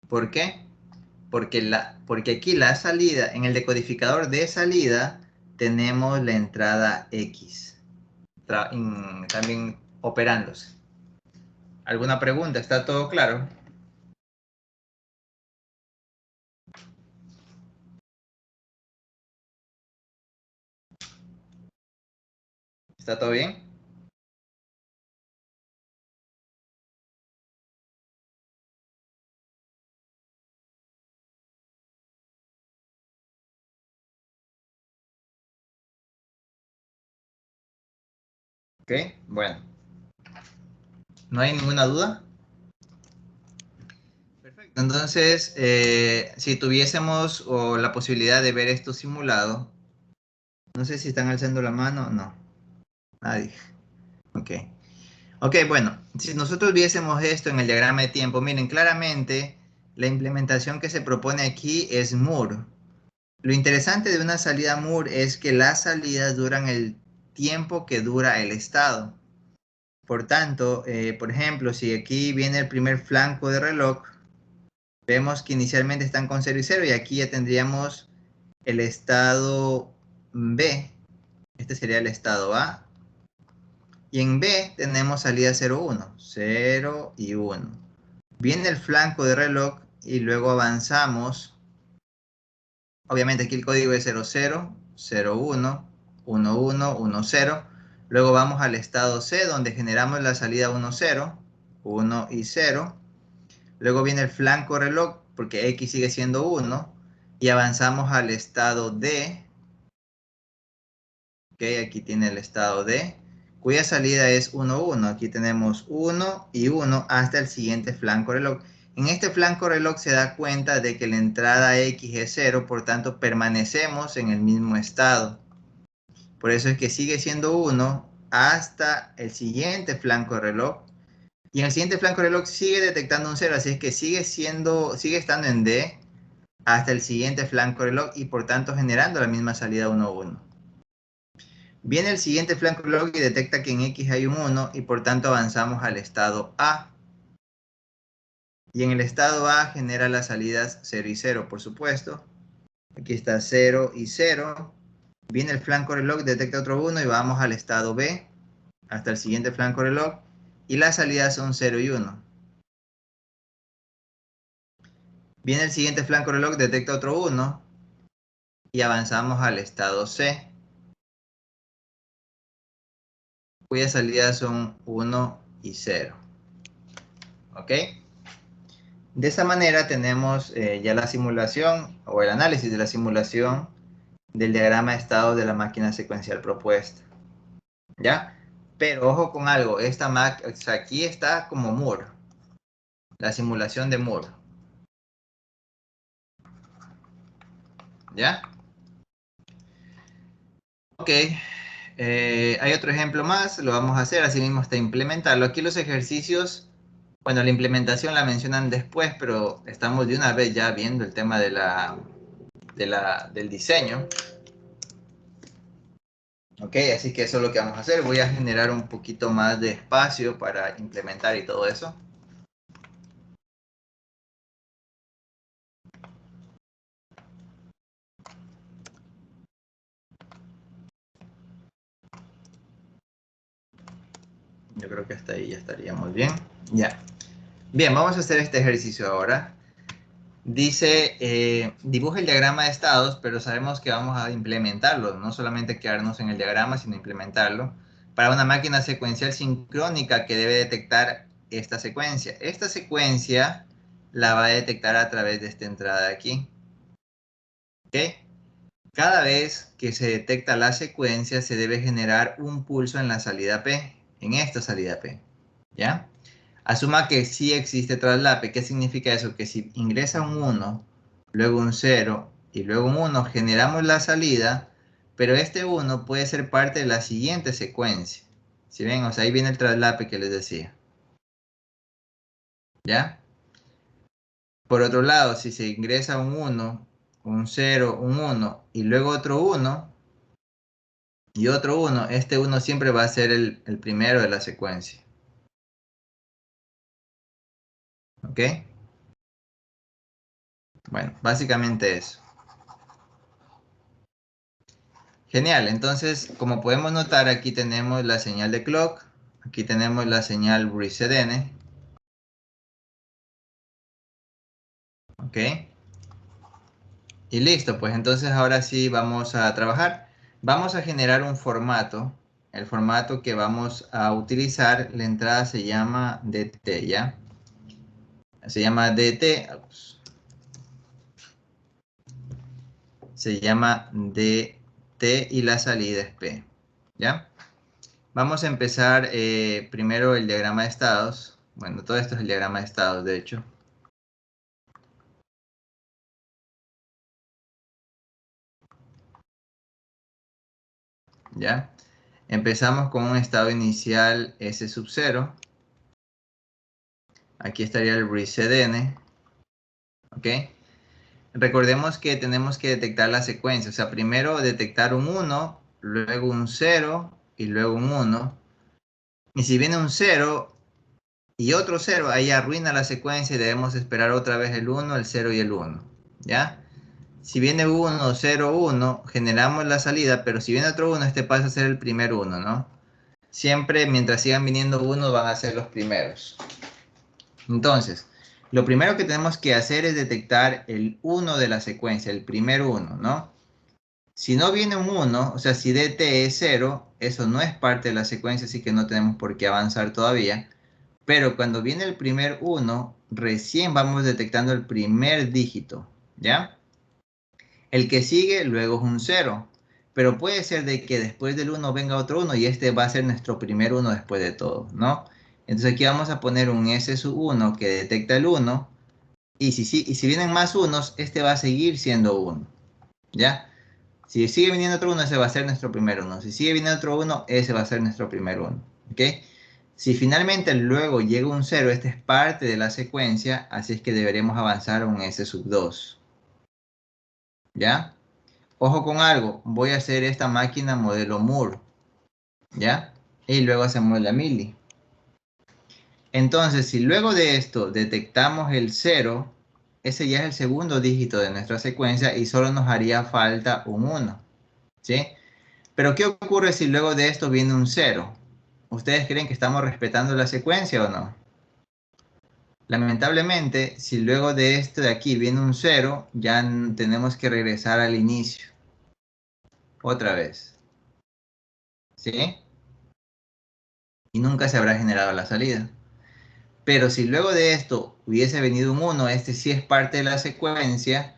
Speaker 1: ¿Por qué? Porque aquí la salida, en el decodificador de salida, tenemos la entrada X. También operándose. ¿Alguna pregunta? ¿Está todo claro? ¿Está todo bien? Ok, bueno. ¿No hay ninguna duda? Perfecto. Entonces, si tuviésemos la posibilidad de ver esto simulado, no sé si están alzando la mano, no, nadie. Ok. Ok, bueno, si nosotros viésemos esto en el diagrama de tiempo, miren, claramente la implementación que se propone aquí es Moore. Lo interesante de una salida Moore es que las salidas duran el tiempo que dura el estado. Por tanto, por ejemplo, si aquí viene el primer flanco de reloj, vemos que inicialmente están con 0 y 0 y aquí ya tendríamos el estado B. Este sería el estado A. Y en B tenemos salida 0, 1. 0 y 1. Viene el flanco de reloj y luego avanzamos. Obviamente aquí el código es 0, 0, 0, 1, 1, 1, 1, 0. Luego vamos al estado C donde generamos la salida 1, 0, 1 y 0. Luego viene el flanco reloj porque X sigue siendo 1 y avanzamos al estado D. Ok, aquí tiene el estado D, cuya salida es 1, 1. Aquí tenemos 1 y 1 hasta el siguiente flanco reloj. En este flanco reloj se da cuenta de que la entrada X es 0, por tanto permanecemos en el mismo estado. Por eso es que sigue siendo 1 hasta el siguiente flanco reloj. Y en el siguiente flanco reloj sigue detectando un 0, así es que sigue estando en D hasta el siguiente flanco reloj y por tanto generando la misma salida 1, 1. Viene el siguiente flanco reloj y detecta que en X hay un 1 y por tanto avanzamos al estado A. Y en el estado A genera las salidas 0 y 0, por supuesto. Aquí está 0 y 0. Viene el flanco reloj, detecta otro 1 y vamos al estado B, hasta el siguiente flanco reloj, y las salidas son 0 y 1. Viene el siguiente flanco reloj, detecta otro 1 y avanzamos al estado C, cuyas salidas son 1 y 0. ¿Ok? De esa manera tenemos ya la simulación o el análisis de la simulación del diagrama de estado de la máquina secuencial propuesta. ¿Ya? Pero ojo con algo, o sea, aquí está como Moore, la simulación de Moore. ¿Ya? Ok, hay otro ejemplo más, lo vamos a hacer, así mismo hasta implementarlo. Aquí los ejercicios, bueno, la implementación la mencionan después, pero estamos de una vez ya viendo el tema del diseño. Ok, así que eso es lo que vamos a hacer. Voy a generar un poquito más de espacio para implementar y todo eso. Yo creo que hasta ahí ya estaríamos bien. Ya. Bien, vamos a hacer este ejercicio ahora. Dice, dibuja el diagrama de estados, pero sabemos que vamos a implementarlo, no solamente quedarnos en el diagrama, sino implementarlo para una máquina secuencial sincrónica que debe detectar esta secuencia. Esta secuencia la va a detectar a través de esta entrada de aquí. ¿Ok? Cada vez que se detecta la secuencia, se debe generar un pulso en la salida P, en esta salida P. ¿Ya? Asuma que sí existe traslape. ¿Qué significa eso? Que si ingresa un 1, luego un 0 y luego un 1, generamos la salida, pero este 1 puede ser parte de la siguiente secuencia. ¿Sí ven? O sea, ahí viene el traslape que les decía. ¿Ya? Por otro lado, si se ingresa un 1, un 0, un 1 y luego otro 1 y otro 1, este 1 siempre va a ser el primero de la secuencia. ¿Ok? Bueno, básicamente eso. Genial, entonces como podemos notar aquí tenemos la señal de clock, aquí tenemos la señal resetN, ok, y listo, pues entonces ahora sí vamos a trabajar. Vamos a generar un formato, el formato que vamos a utilizar, la entrada se llama DT, ¿ya? Se llama DT, se llama DT y la salida es P, ¿ya? Vamos a empezar primero el diagrama de estados. Bueno, todo esto es el diagrama de estados, de hecho. ¿Ya? Empezamos con un estado inicial S sub 0. Aquí estaría el resetN. ¿Ok? Recordemos que tenemos que detectar la secuencia. O sea, primero detectar un 1, luego un 0 y luego un 1. Y si viene un 0 y otro 0, ahí arruina la secuencia y debemos esperar otra vez el 1, el 0 y el 1. ¿Ya? Si viene 1, 0, 1, generamos la salida, pero si viene otro 1, este pasa a ser el primer 1, ¿no? Siempre, mientras sigan viniendo 1, van a ser los primeros. Entonces, lo primero que tenemos que hacer es detectar el 1 de la secuencia, el primer 1, ¿no? Si no viene un 1, o sea, si DT es 0, eso no es parte de la secuencia, así que no tenemos por qué avanzar todavía. Pero cuando viene el primer 1, recién vamos detectando el primer dígito, ¿ya? El que sigue luego es un 0, pero puede ser de que después del 1 venga otro 1 y este va a ser nuestro primer 1 después de todo, ¿no? Entonces aquí vamos a poner un S sub 1 que detecta el 1 y si vienen más unos, este va a seguir siendo 1, ¿ya? Si sigue viniendo otro 1, ese va a ser nuestro primer 1. Si sigue viniendo otro 1, ese va a ser nuestro primer 1, ¿ok? Si finalmente luego llega un 0, este es parte de la secuencia, así es que deberemos avanzar a un S sub 2, ¿ya? Ojo con algo, voy a hacer esta máquina modelo Moore, ¿ya? Y luego hacemos la mili. Entonces, si luego de esto detectamos el 0, ese ya es el segundo dígito de nuestra secuencia y solo nos haría falta un 1. ¿sí? Pero ¿qué ocurre si luego de esto viene un 0? ¿Ustedes creen que estamos respetando la secuencia o no? Lamentablemente, si luego de esto de aquí viene un 0, ya tenemos que regresar al inicio. Otra vez. ¿Sí? Y nunca se habrá generado la salida. Pero si luego de esto hubiese venido un 1, este sí es parte de la secuencia,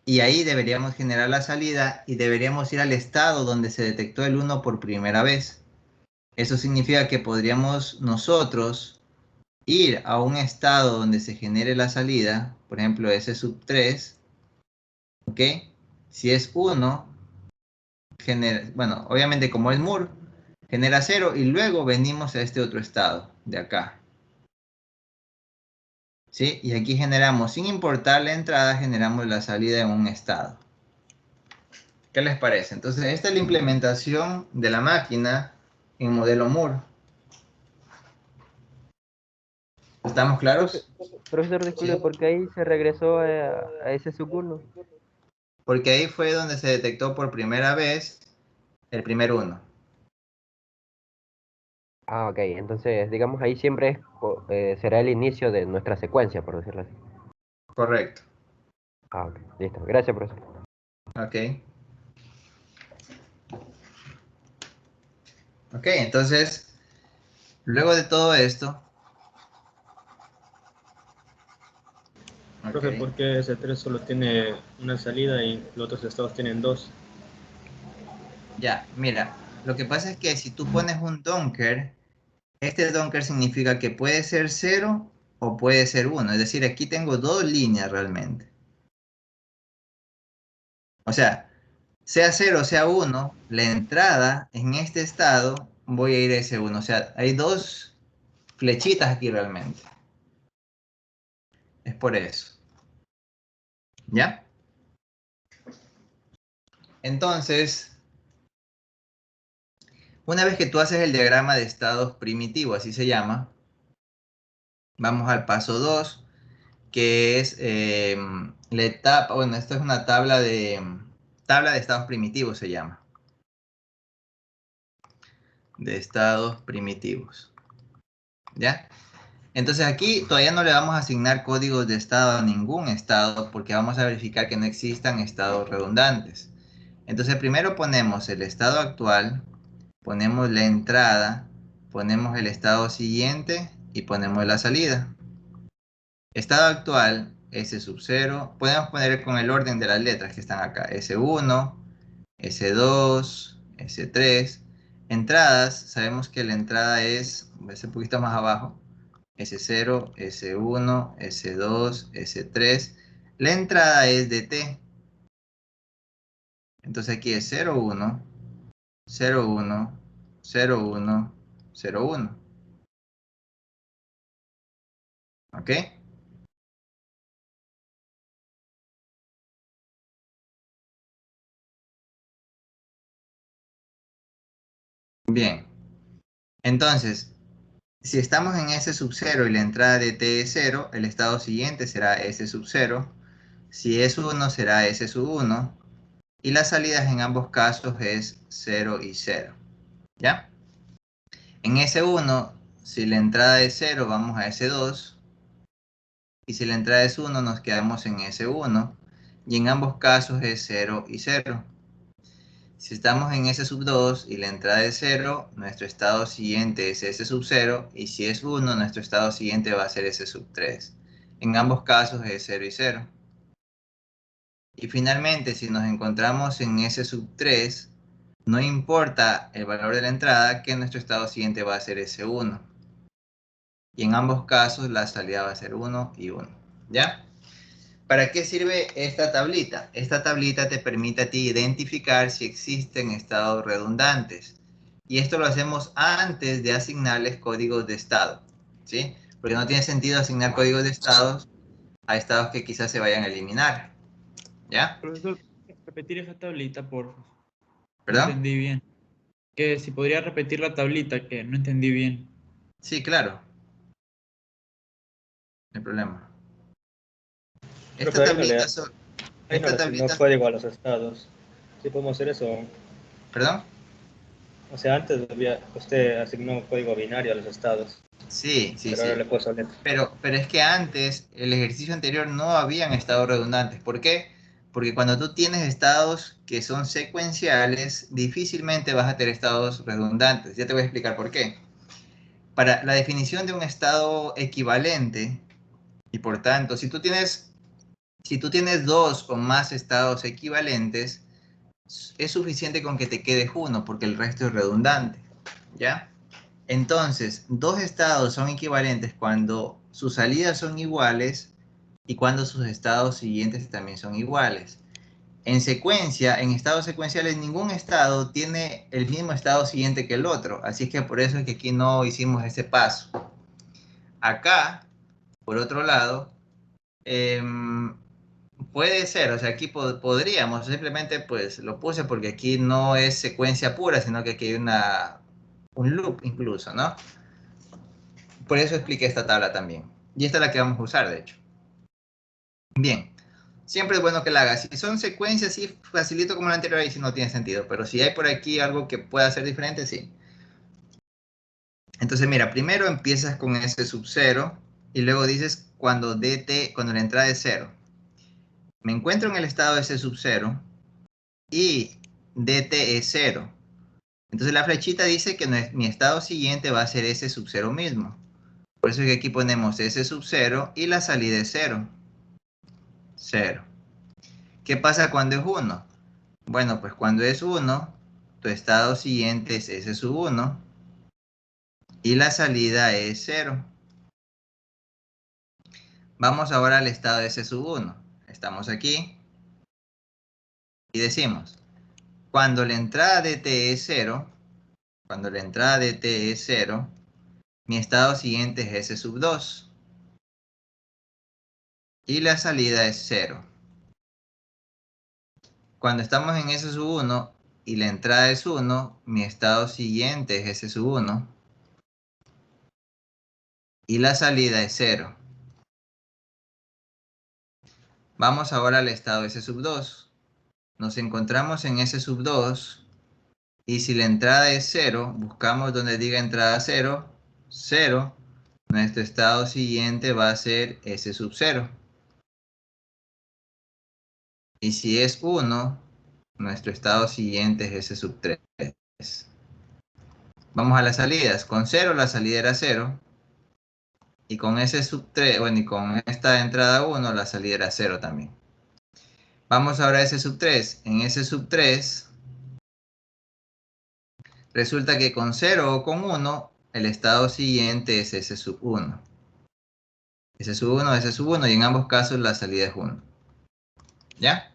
Speaker 1: y ahí deberíamos generar la salida y deberíamos ir al estado donde se detectó el 1 por primera vez. Eso significa que podríamos nosotros ir a un estado donde se genere la salida, por ejemplo S sub 3, ¿ok? Si es 1, genera, bueno, obviamente como es Moore, genera 0 y luego venimos a este otro estado de acá. ¿Sí? Y aquí generamos, sin importar la entrada, generamos la salida en un estado. ¿Qué les parece? Entonces, esta es la implementación de la máquina en modelo Moore. ¿Estamos claros?
Speaker 3: Profesor, disculpe, ¿por qué ahí se regresó a ese sub 1?
Speaker 1: Porque ahí fue donde se detectó por primera vez el primer 1.
Speaker 3: Ah, ok, entonces, digamos, ahí siempre será el inicio de nuestra secuencia, por decirlo así.
Speaker 1: Correcto.
Speaker 3: Ah, ok, listo. Gracias, profesor.
Speaker 1: Ok. Ok, entonces, luego de todo esto,
Speaker 2: Profe,
Speaker 1: ok,
Speaker 2: ¿por qué ese 3 solo tiene una salida y los otros estados tienen dos?
Speaker 1: ya, mira, lo que pasa es que si tú pones un donker, este donker significa que puede ser 0 o puede ser 1. Es decir, aquí tengo dos líneas realmente. O sea 0 o sea 1, la entrada en este estado voy a ir a ese 1. O sea, hay dos flechitas aquí realmente. Es por eso. ¿Ya? Entonces, una vez que tú haces el diagrama de estados primitivo, así se llama, vamos al paso 2, que es la etapa, bueno, esto es una tabla de estados primitivos se llama, de estados primitivos, ¿ya? Entonces aquí todavía no le vamos a asignar códigos de estado a ningún estado porque vamos a verificar que no existan estados redundantes. Entonces primero ponemos el estado actual, ponemos la entrada, ponemos el estado siguiente y ponemos la salida. Estado actual, S sub 0. Podemos poner con el orden de las letras que están acá. S1, S2, S3. Entradas, sabemos que la entrada es un poquito más abajo. S0, S1, S2, S3. La entrada es de T. Entonces aquí es 01, 01, 01, 01. ¿Ok? Bien. Entonces, si estamos en S sub 0 y la entrada de T es 0, el estado siguiente será S sub 0. Si es 1, será S sub 1. Y las salidas en ambos casos es 0 y 0. ¿Ya? En S1, si la entrada es 0, vamos a S2. Y si la entrada es 1, nos quedamos en S1. Y en ambos casos es 0 y 0. Si estamos en S sub 2 y la entrada es 0, nuestro estado siguiente es S sub 0, y si es 1, nuestro estado siguiente va a ser S sub 3. En ambos casos es 0 y 0. Y finalmente, si nos encontramos en S sub 3, no importa el valor de la entrada, que nuestro estado siguiente va a ser S1. Y en ambos casos la salida va a ser 1 y 1. ¿Ya? ¿Para qué sirve esta tablita? Esta tablita te permite a ti identificar si existen estados redundantes. Y esto lo hacemos antes de asignarles códigos de estado, ¿sí? Porque no tiene sentido asignar códigos de estados a estados que quizás se vayan a eliminar, ¿ya?
Speaker 4: Profesor, repetir esa tablita, por favor. No
Speaker 1: ¿Perdón?
Speaker 4: entendí bien. Que si podría repetir la tablita, que no entendí bien.
Speaker 1: Sí, claro, no hay problema. Esta
Speaker 2: Profe,
Speaker 1: tablita,
Speaker 2: ahí no
Speaker 1: esta
Speaker 2: le asignó
Speaker 1: tablita,
Speaker 2: código a los estados. ¿Sí podemos hacer eso?
Speaker 1: ¿Perdón?
Speaker 2: O sea, antes usted asignó un código binario a los estados,
Speaker 1: Sí, sí,
Speaker 2: pero ahora
Speaker 1: sí.
Speaker 2: le puso letra.
Speaker 1: Pero es que antes, el ejercicio anterior, no habían estados redundantes. ¿Por qué? Porque cuando tú tienes estados que son secuenciales, difícilmente vas a tener estados redundantes. Ya te voy a explicar por qué. Para la definición de un estado equivalente, y por tanto, si tú tienes dos o más estados equivalentes, es suficiente con que te quedes uno, porque el resto es redundante. ¿Ya? Entonces, dos estados son equivalentes cuando sus salidas son iguales y cuando sus estados siguientes también son iguales. En secuencia, en estados secuenciales, ningún estado tiene el mismo estado siguiente que el otro. Así que por eso es que aquí no hicimos ese paso. Acá, por otro lado, puede ser, o sea, aquí podríamos, simplemente pues lo puse porque aquí no es secuencia pura, sino que aquí hay un loop incluso, ¿no? Por eso expliqué esta tabla también. Y esta es la que vamos a usar, de hecho. Bien. Siempre es bueno que la hagas. Si son secuencias, sí, facilito como la anterior, ahí sí no tiene sentido. Pero si hay por aquí algo que pueda ser diferente, sí. Entonces, mira, primero empiezas con ese sub 0 y luego dices cuando la entrada es 0. Me encuentro en el estado de ese sub 0 y dt es 0. Entonces la flechita dice que mi estado siguiente va a ser ese sub 0 mismo. Por eso es que aquí ponemos ese sub 0 y la salida es 0. 0. ¿Qué pasa cuando es 1? Bueno, pues cuando es 1, tu estado siguiente es S sub 1 y la salida es 0. Vamos ahora al estado de S sub 1. Estamos aquí y decimos, cuando la entrada de T es 0, cuando la entrada de T es 0, mi estado siguiente es S sub 2 y la salida es 0. Cuando estamos en S sub 1 y la entrada es 1, mi estado siguiente es S sub 1 y la salida es 0. Vamos ahora al estado S sub 2. Nos encontramos en S sub 2 y si la entrada es 0, buscamos donde diga entrada 0, 0. Nuestro estado siguiente va a ser S sub 0. Y si es 1, nuestro estado siguiente es S sub 3. Vamos a las salidas. Con 0 la salida era 0. Y con S sub 3, bueno, y con esta entrada 1 la salida era 0 también. Vamos ahora a S sub 3. En S sub 3 resulta que con 0 o con 1 el estado siguiente es S sub 1. S sub 1, S sub 1 y en ambos casos la salida es 1. ¿Ya?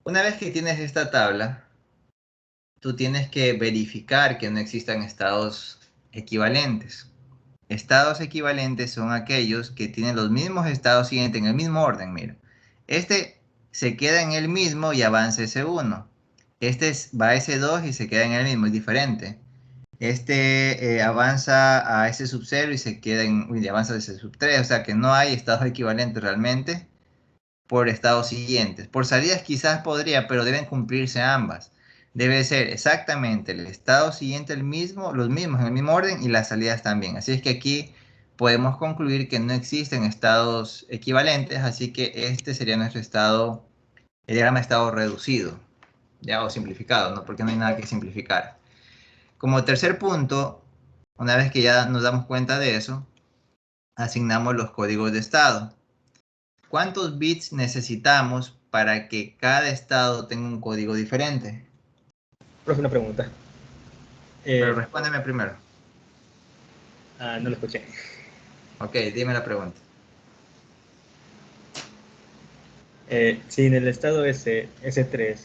Speaker 1: Una vez que tienes esta tabla, tú tienes que verificar que no existan estados equivalentes. Estados equivalentes son aquellos que tienen los mismos estados siguientes en el mismo orden, mira. Este se queda en el mismo y avanza S1. Este va a S2 y se queda en el mismo, es diferente. Este avanza a S sub 0 y se queda y avanza a S sub 3, o sea que no hay estados equivalentes realmente por estados siguientes. Por salidas quizás podría, pero deben cumplirse ambas. Debe ser exactamente el estado siguiente el mismo, los mismos en el mismo orden y las salidas también. Así es que aquí podemos concluir que no existen estados equivalentes, así que este sería nuestro estado, el diagrama de estado reducido, ya o simplificado, ¿no? Porque no hay nada que simplificar. Como tercer punto, una vez que ya nos damos cuenta de eso, asignamos los códigos de estado. ¿Cuántos bits necesitamos para que cada estado tenga un código diferente?
Speaker 2: Profe, una pregunta.
Speaker 1: Pero respóndeme primero.
Speaker 2: No lo escuché.
Speaker 1: Ok, dime la pregunta.
Speaker 2: Si en el estado S3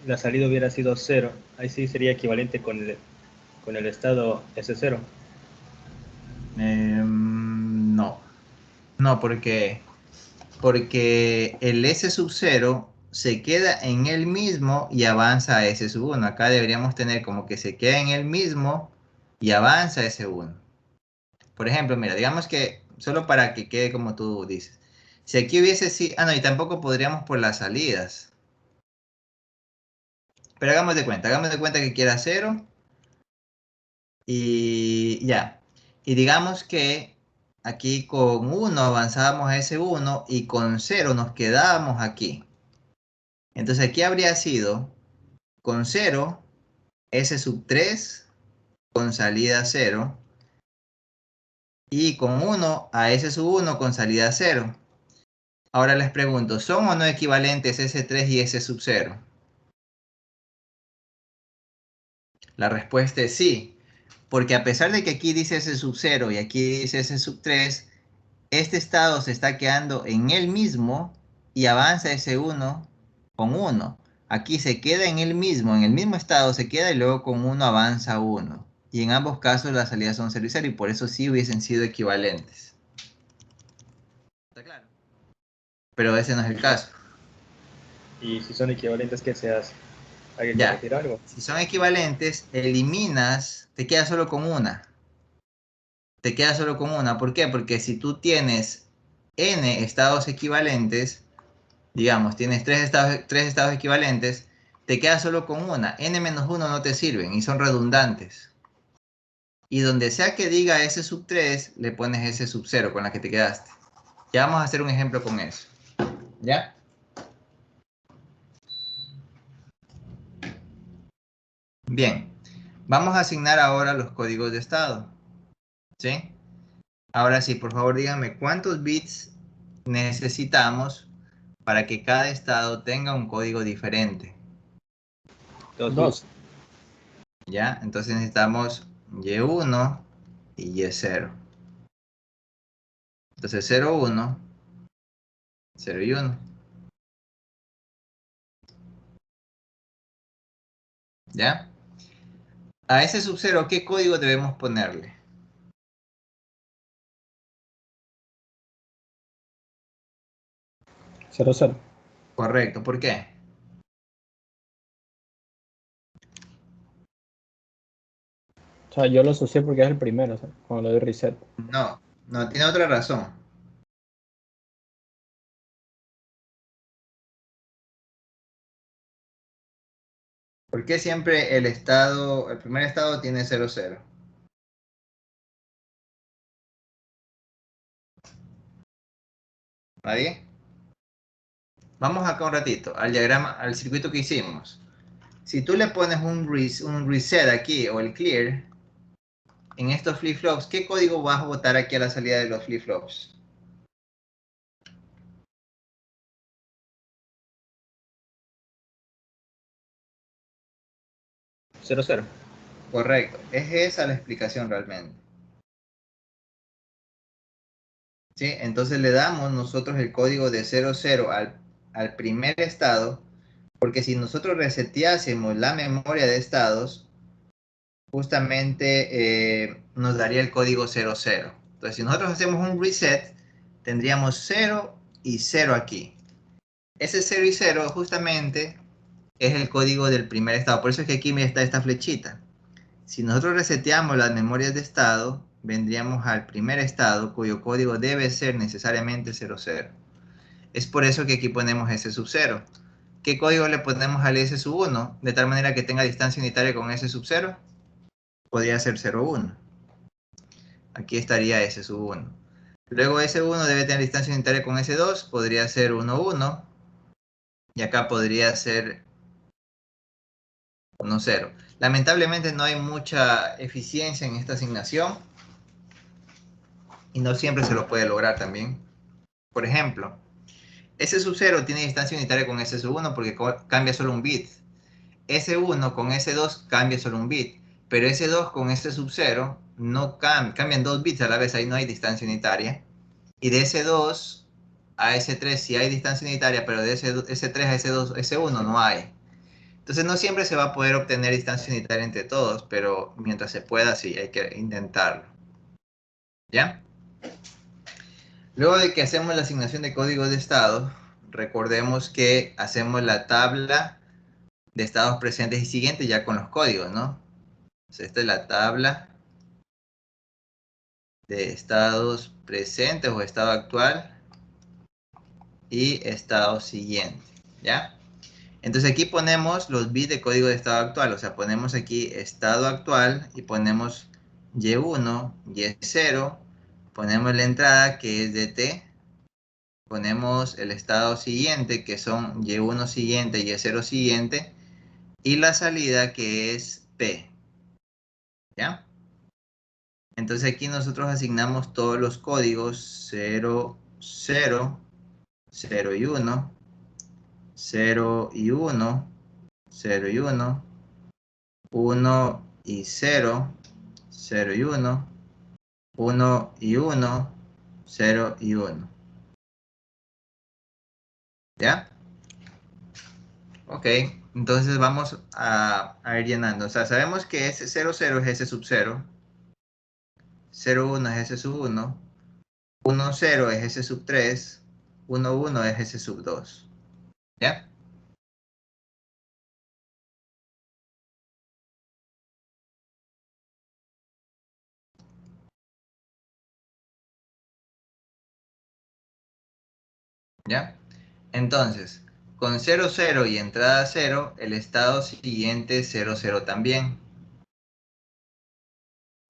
Speaker 2: la salida hubiera sido 0, ahí sí sería equivalente con el estado S0.
Speaker 1: No. No, porque el S sub 0 se queda en el mismo y avanza a S sub 1. Acá deberíamos tener como que se queda en el mismo y avanza a S1. Por ejemplo, mira, digamos que, solo para que quede como tú dices, si aquí hubiese, sí, no, y tampoco podríamos por las salidas. Pero hagamos de cuenta que quiera 0 y ya. Y digamos que aquí con 1 avanzábamos a ese 1 y con 0 nos quedábamos aquí. Entonces aquí habría sido con 0, S sub 3 con salida 0 y con 1 a S sub 1 con salida 0. Ahora les pregunto, ¿son o no equivalentes S3 y S sub 0? La respuesta es sí, porque a pesar de que aquí dice S sub 0 y aquí dice S sub 3, este estado se está quedando en el mismo y avanza S1 con 1. Aquí se queda en el mismo estado se queda y luego con 1 avanza 1. Y en ambos casos las salidas son 0 y 0 y por eso sí hubiesen sido equivalentes. ¿Está claro? Pero ese no es el caso.
Speaker 2: Y si son equivalentes, ¿qué se hace? ¿Hay que
Speaker 1: Ya,
Speaker 2: corregir algo?
Speaker 1: si son equivalentes, eliminas, te queda solo con una. Te queda solo con una. ¿Por qué? Porque si tú tienes n estados equivalentes, digamos, tienes tres estados equivalentes, te queda solo con una. N-1 no te sirven y son redundantes. Y donde sea que diga S sub 3, le pones S sub 0 con la que te quedaste. Ya vamos a hacer un ejemplo con eso. ¿Ya? Bien. Vamos a asignar ahora los códigos de estado. ¿Sí? Ahora sí, por favor díganme cuántos bits necesitamos para que cada estado tenga un código diferente.
Speaker 2: 2.
Speaker 1: ¿Ya? Entonces necesitamos Y1 y Y0. Entonces 0, 1, 0 y 1. ¿Ya? A ese sub 0, ¿qué código debemos ponerle?
Speaker 2: 0, 0.
Speaker 1: Correcto, ¿por qué?
Speaker 2: O sea, yo lo asocié porque es el primero, o sea, cuando le doy reset.
Speaker 1: No, no, tiene otra razón. ¿Por qué siempre el primer estado tiene 0, 0? ¿Nadie? Vamos acá un ratito, al diagrama, al circuito que hicimos. Si tú le pones un reset aquí o el clear, en estos flip-flops, ¿qué código vas a botar aquí a la salida de los flip-flops?
Speaker 2: 0, 0.
Speaker 1: Correcto, es esa la explicación realmente. ¿Sí? Entonces le damos nosotros el código de 0, 0 al primer estado, porque si nosotros reseteásemos la memoria de estados, justamente nos daría el código 0, 0. Entonces si nosotros hacemos un reset, tendríamos 0 y 0 aquí. Ese 0 y 0 justamente es el código del primer estado. Por eso es que aquí está esta flechita. Si nosotros reseteamos las memorias de estado, vendríamos al primer estado cuyo código debe ser necesariamente 00. Es por eso que aquí ponemos S sub 0. ¿Qué código le ponemos al S sub 1? De tal manera que tenga distancia unitaria con S sub 0. Podría ser 01. Aquí estaría S sub 1. Luego S1 debe tener distancia unitaria con S2. Podría ser 11. Y acá podría ser 10. Lamentablemente no hay mucha eficiencia en esta asignación. Y no siempre se lo puede lograr también. Por ejemplo, S sub 0 tiene distancia unitaria con S sub 1 porque cambia solo un bit. S1 con S2 cambia solo un bit. Pero S2 con S sub 0 no cambian 2 bits a la vez, ahí no hay distancia unitaria. Y de S2 a S3 sí hay distancia unitaria, pero de S3 a S2, S1 no hay. Entonces no siempre se va a poder obtener distancia unitaria entre todos, pero mientras se pueda sí hay que intentarlo. ¿Ya? Luego de que hacemos la asignación de código de estado, recordemos que hacemos la tabla de estados presentes y siguientes ya con los códigos, ¿no? Entonces, esta es la tabla de estados presentes o estado actual y estado siguiente, ¿ya? Entonces aquí ponemos los bits de código de estado actual, o sea, ponemos aquí estado actual y ponemos Y1, Y0, ponemos la entrada que es DT, ponemos el estado siguiente que son Y1 siguiente, Y0 siguiente y la salida que es P, ¿ya? Entonces aquí nosotros asignamos todos los códigos 0, 0, 0 y 1, 0 y 1, 0 y 1, 1 y 0, 0 y 1, 1 y 1, 0 y 1. ¿Ya? Ok, entonces vamos a ir llenando. O sea, sabemos que S 0, 0 es S sub 0, 0, 1 es S sub 1, 1, 0 es S sub 3, 1, 1 es S sub 2. ¿Ya? ¿Ya? Entonces, con 0, 0 y entrada 0, el estado siguiente es 0, 0 también.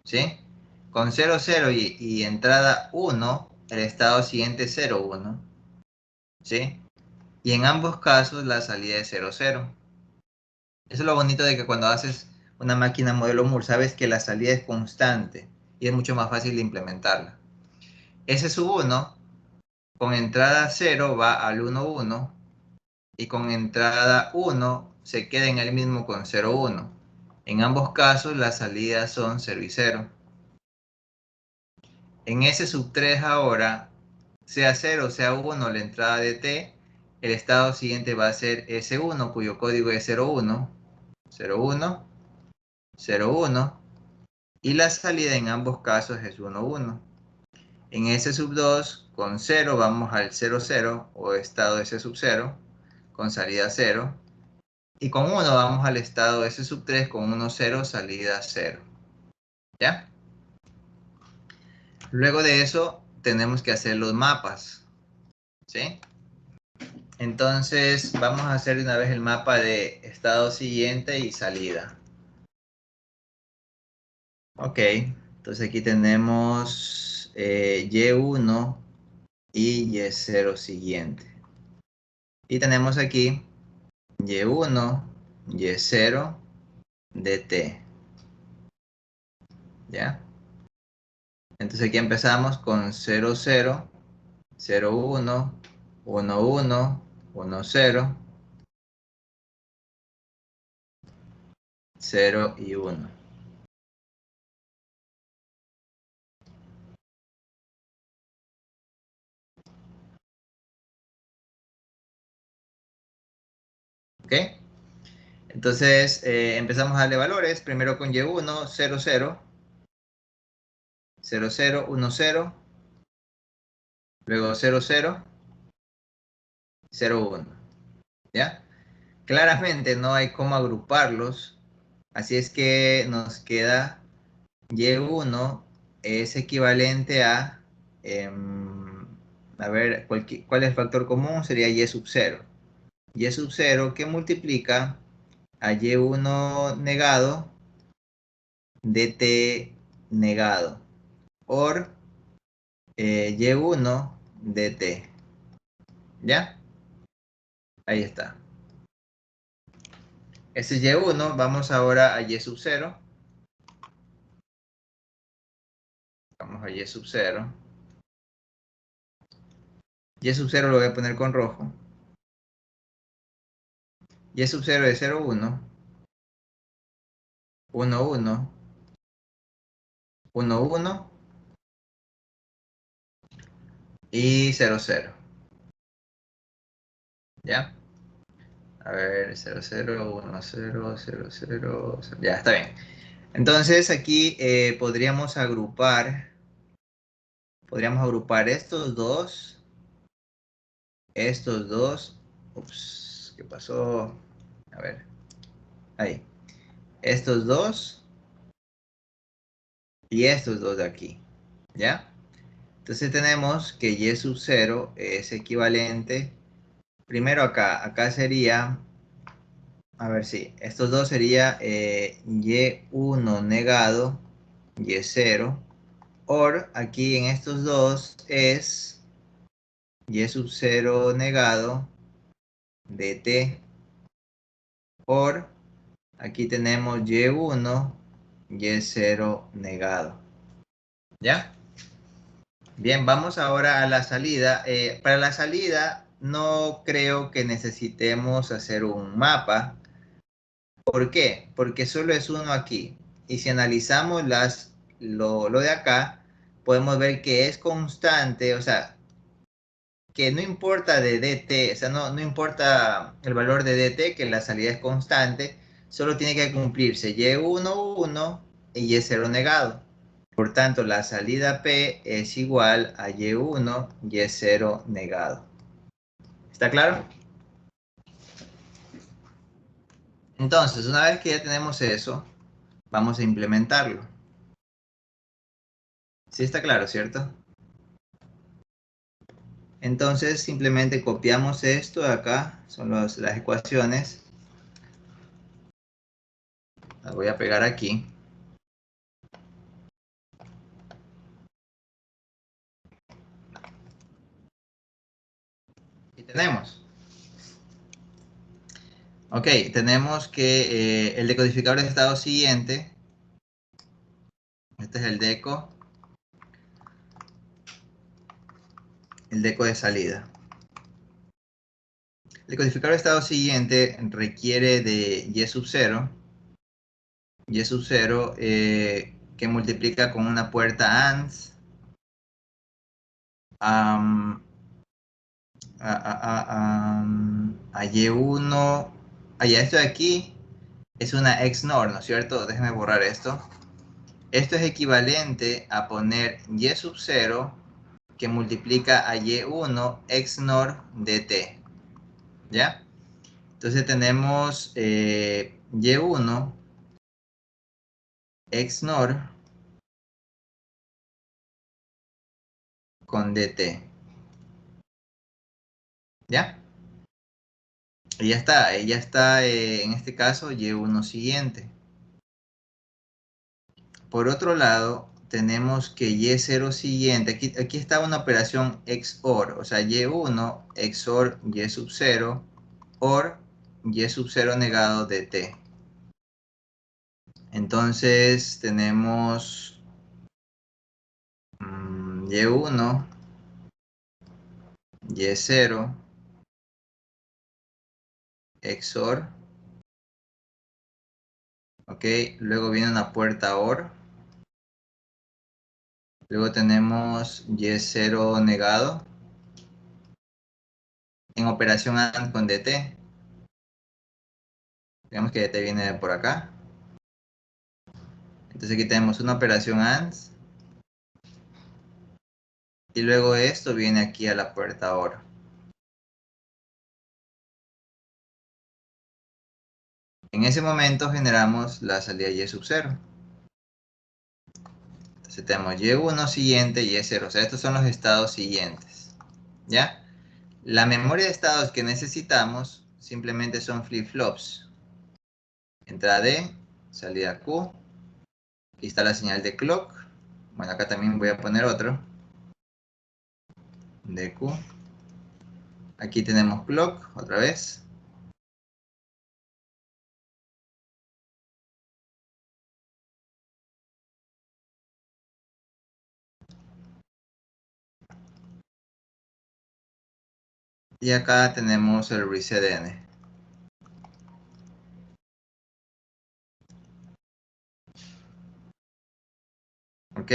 Speaker 1: ¿Sí? Con 0, 0 y entrada 1, el estado siguiente es 0, 1. ¿Sí? Y en ambos casos la salida es 0, 0. Eso es lo bonito de que cuando haces una máquina modelo Moore, sabes que la salida es constante y es mucho más fácil de implementarla. S sub 1 con entrada 0 va al 1, 1 y con entrada 1 se queda en el mismo con 0, 1. En ambos casos las salidas son 0 y 0. En S sub 3 ahora, sea 0 sea 1 la entrada de T, el estado siguiente va a ser S1 cuyo código es 0, 1, 0, 1, 0, 1 y la salida en ambos casos es 1, 1. En S sub 2 con 0 vamos al 0, 0 o estado S sub 0 con salida 0. Y con 1 vamos al estado S sub 3 con 1, 0, salida 0. ¿Ya? Luego de eso tenemos que hacer los mapas. ¿Sí? Entonces vamos a hacer de una vez el mapa de estado siguiente y salida. Ok, entonces aquí tenemos Y1 y Y0 siguiente. Y tenemos aquí Y1, Y0, DT. ¿Ya? Entonces aquí empezamos con 0, 0, 0, 1, 1, 1, 1, 0, 0 y 1. ¿Ok? Entonces empezamos a darle valores. Primero con Y1, 0, 0, 0, 0, 1, 0. Luego 0, 0, 0, 1. ¿Ya? Claramente no hay cómo agruparlos. Así es que nos queda Y1 es equivalente a ver, ¿cuál es el factor común? Sería Y sub 0. Y sub 0 que multiplica a Y1 negado dt negado por Y1 dt. ¿Ya? Ahí está. Ese es Y1. Vamos ahora a Y sub 0. Vamos a Y sub 0. Y sub 0 lo voy a poner con rojo. Y sub 0 es 0, 1. 1, 1. 1, 1. Y 0, 0. ¿Ya? A ver, 0, 0, 1, 0, 0, 0. Ya, está bien. Entonces aquí podríamos agrupar estos dos. Estos dos. Ups, ¿qué pasó? A ver, ahí. Estos dos y estos dos de aquí. ¿Ya? Entonces tenemos que Y sub 0 es equivalente. Primero acá sería A ver, sí. Estos dos sería Y1 negado, Y0. Or, aquí en estos dos es Y sub 0 negado, dt. Or, aquí tenemos Y1, Y0 negado. ¿Ya? Bien, vamos ahora a la salida. Para la salida no creo que necesitemos hacer un mapa. ¿Por qué? Porque solo es uno aquí. Y si analizamos lo de acá, podemos ver que es constante, o sea, que no importa de dt, o sea, no importa el valor de dt, que la salida es constante, solo tiene que cumplirse y1, 1 y y0 negado. Por tanto, la salida P es igual a Y1, Y0 negado. ¿Está claro? Entonces, una vez que ya tenemos eso, vamos a implementarlo. Sí está claro, ¿cierto? Entonces, simplemente copiamos esto de acá, son las ecuaciones. Las voy a pegar aquí. Y tenemos. Ok, tenemos que el decodificador de estado siguiente. Este es el deco. El deco de salida. El decodificador de estado siguiente requiere de Y sub 0. Y sub 0 que multiplica con una puerta AND. A Y1. Ya esto de aquí es una XNOR, ¿no es cierto? Déjenme borrar esto. Esto es equivalente a poner Y sub 0 que multiplica a Y1 XNOR dt. ¿Ya? Entonces tenemos Y1 XNOR con dt. ¿Ya? Y ya está en este caso Y1 siguiente. Por otro lado, tenemos que Y0 siguiente, aquí está una operación XOR, o sea, Y1 XOR Y sub 0, OR Y sub 0 negado de T. Entonces tenemos Y1, Y0, XOR, ok, luego viene una puerta OR, luego tenemos Y0 negado, en operación AND con DT, digamos que DT viene por acá. Entonces aquí tenemos una operación AND. Y luego esto viene aquí a la puerta OR. En ese momento generamos la salida Y sub 0. Entonces tenemos Y1 siguiente y Y0. O sea, estos son los estados siguientes. ¿Ya? La memoria de estados que necesitamos simplemente son flip-flops. Entrada D, salida Q. Aquí está la señal de clock. Bueno, acá también voy a poner otro. De Q. Aquí tenemos clock, otra vez. Y acá tenemos el reset N. ¿Ok?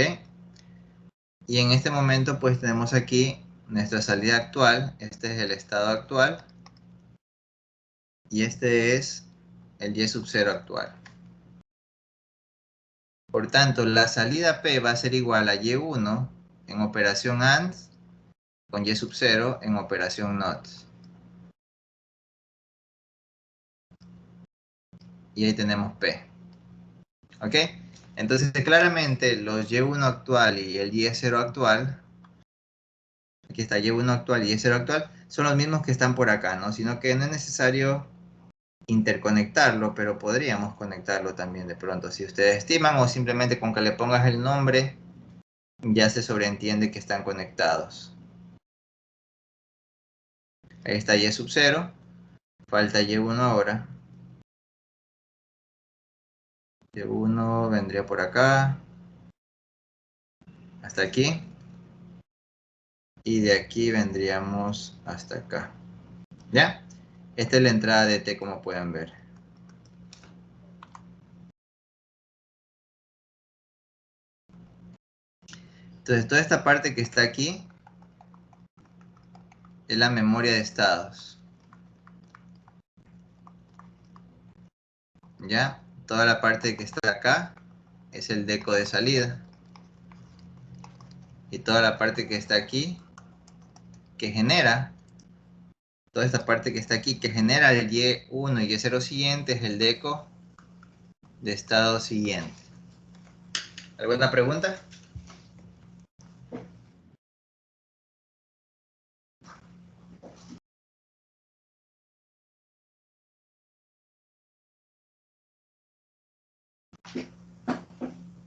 Speaker 1: Y en este momento pues tenemos aquí nuestra salida actual. Este es el estado actual. Y este es el Y sub 0 actual. Por tanto, la salida P va a ser igual a Y1 en operación AND con Y sub 0 en operación NOT. Y ahí tenemos P. ¿Ok? Entonces, claramente los Y1 actual y el Y0 actual, aquí está Y1 actual y Y0 actual, son los mismos que están por acá, ¿no? Sino que no es necesario interconectarlo, pero podríamos conectarlo también de pronto, si ustedes estiman, o simplemente con que le pongas el nombre, ya se sobreentiende que están conectados. Ahí está Y sub 0, falta Y1 ahora. Y1 vendría por acá, hasta aquí. Y de aquí vendríamos hasta acá. ¿Ya? Esta es la entrada de T, como pueden ver. Entonces, toda esta parte que está aquí es la memoria de estados. ¿Ya? Toda la parte que está acá es el deco de salida. Y toda la parte que está aquí, que genera, toda esta parte que está aquí, que genera el Y1 y Y0 siguiente, es el deco de estado siguiente. ¿Alguna pregunta?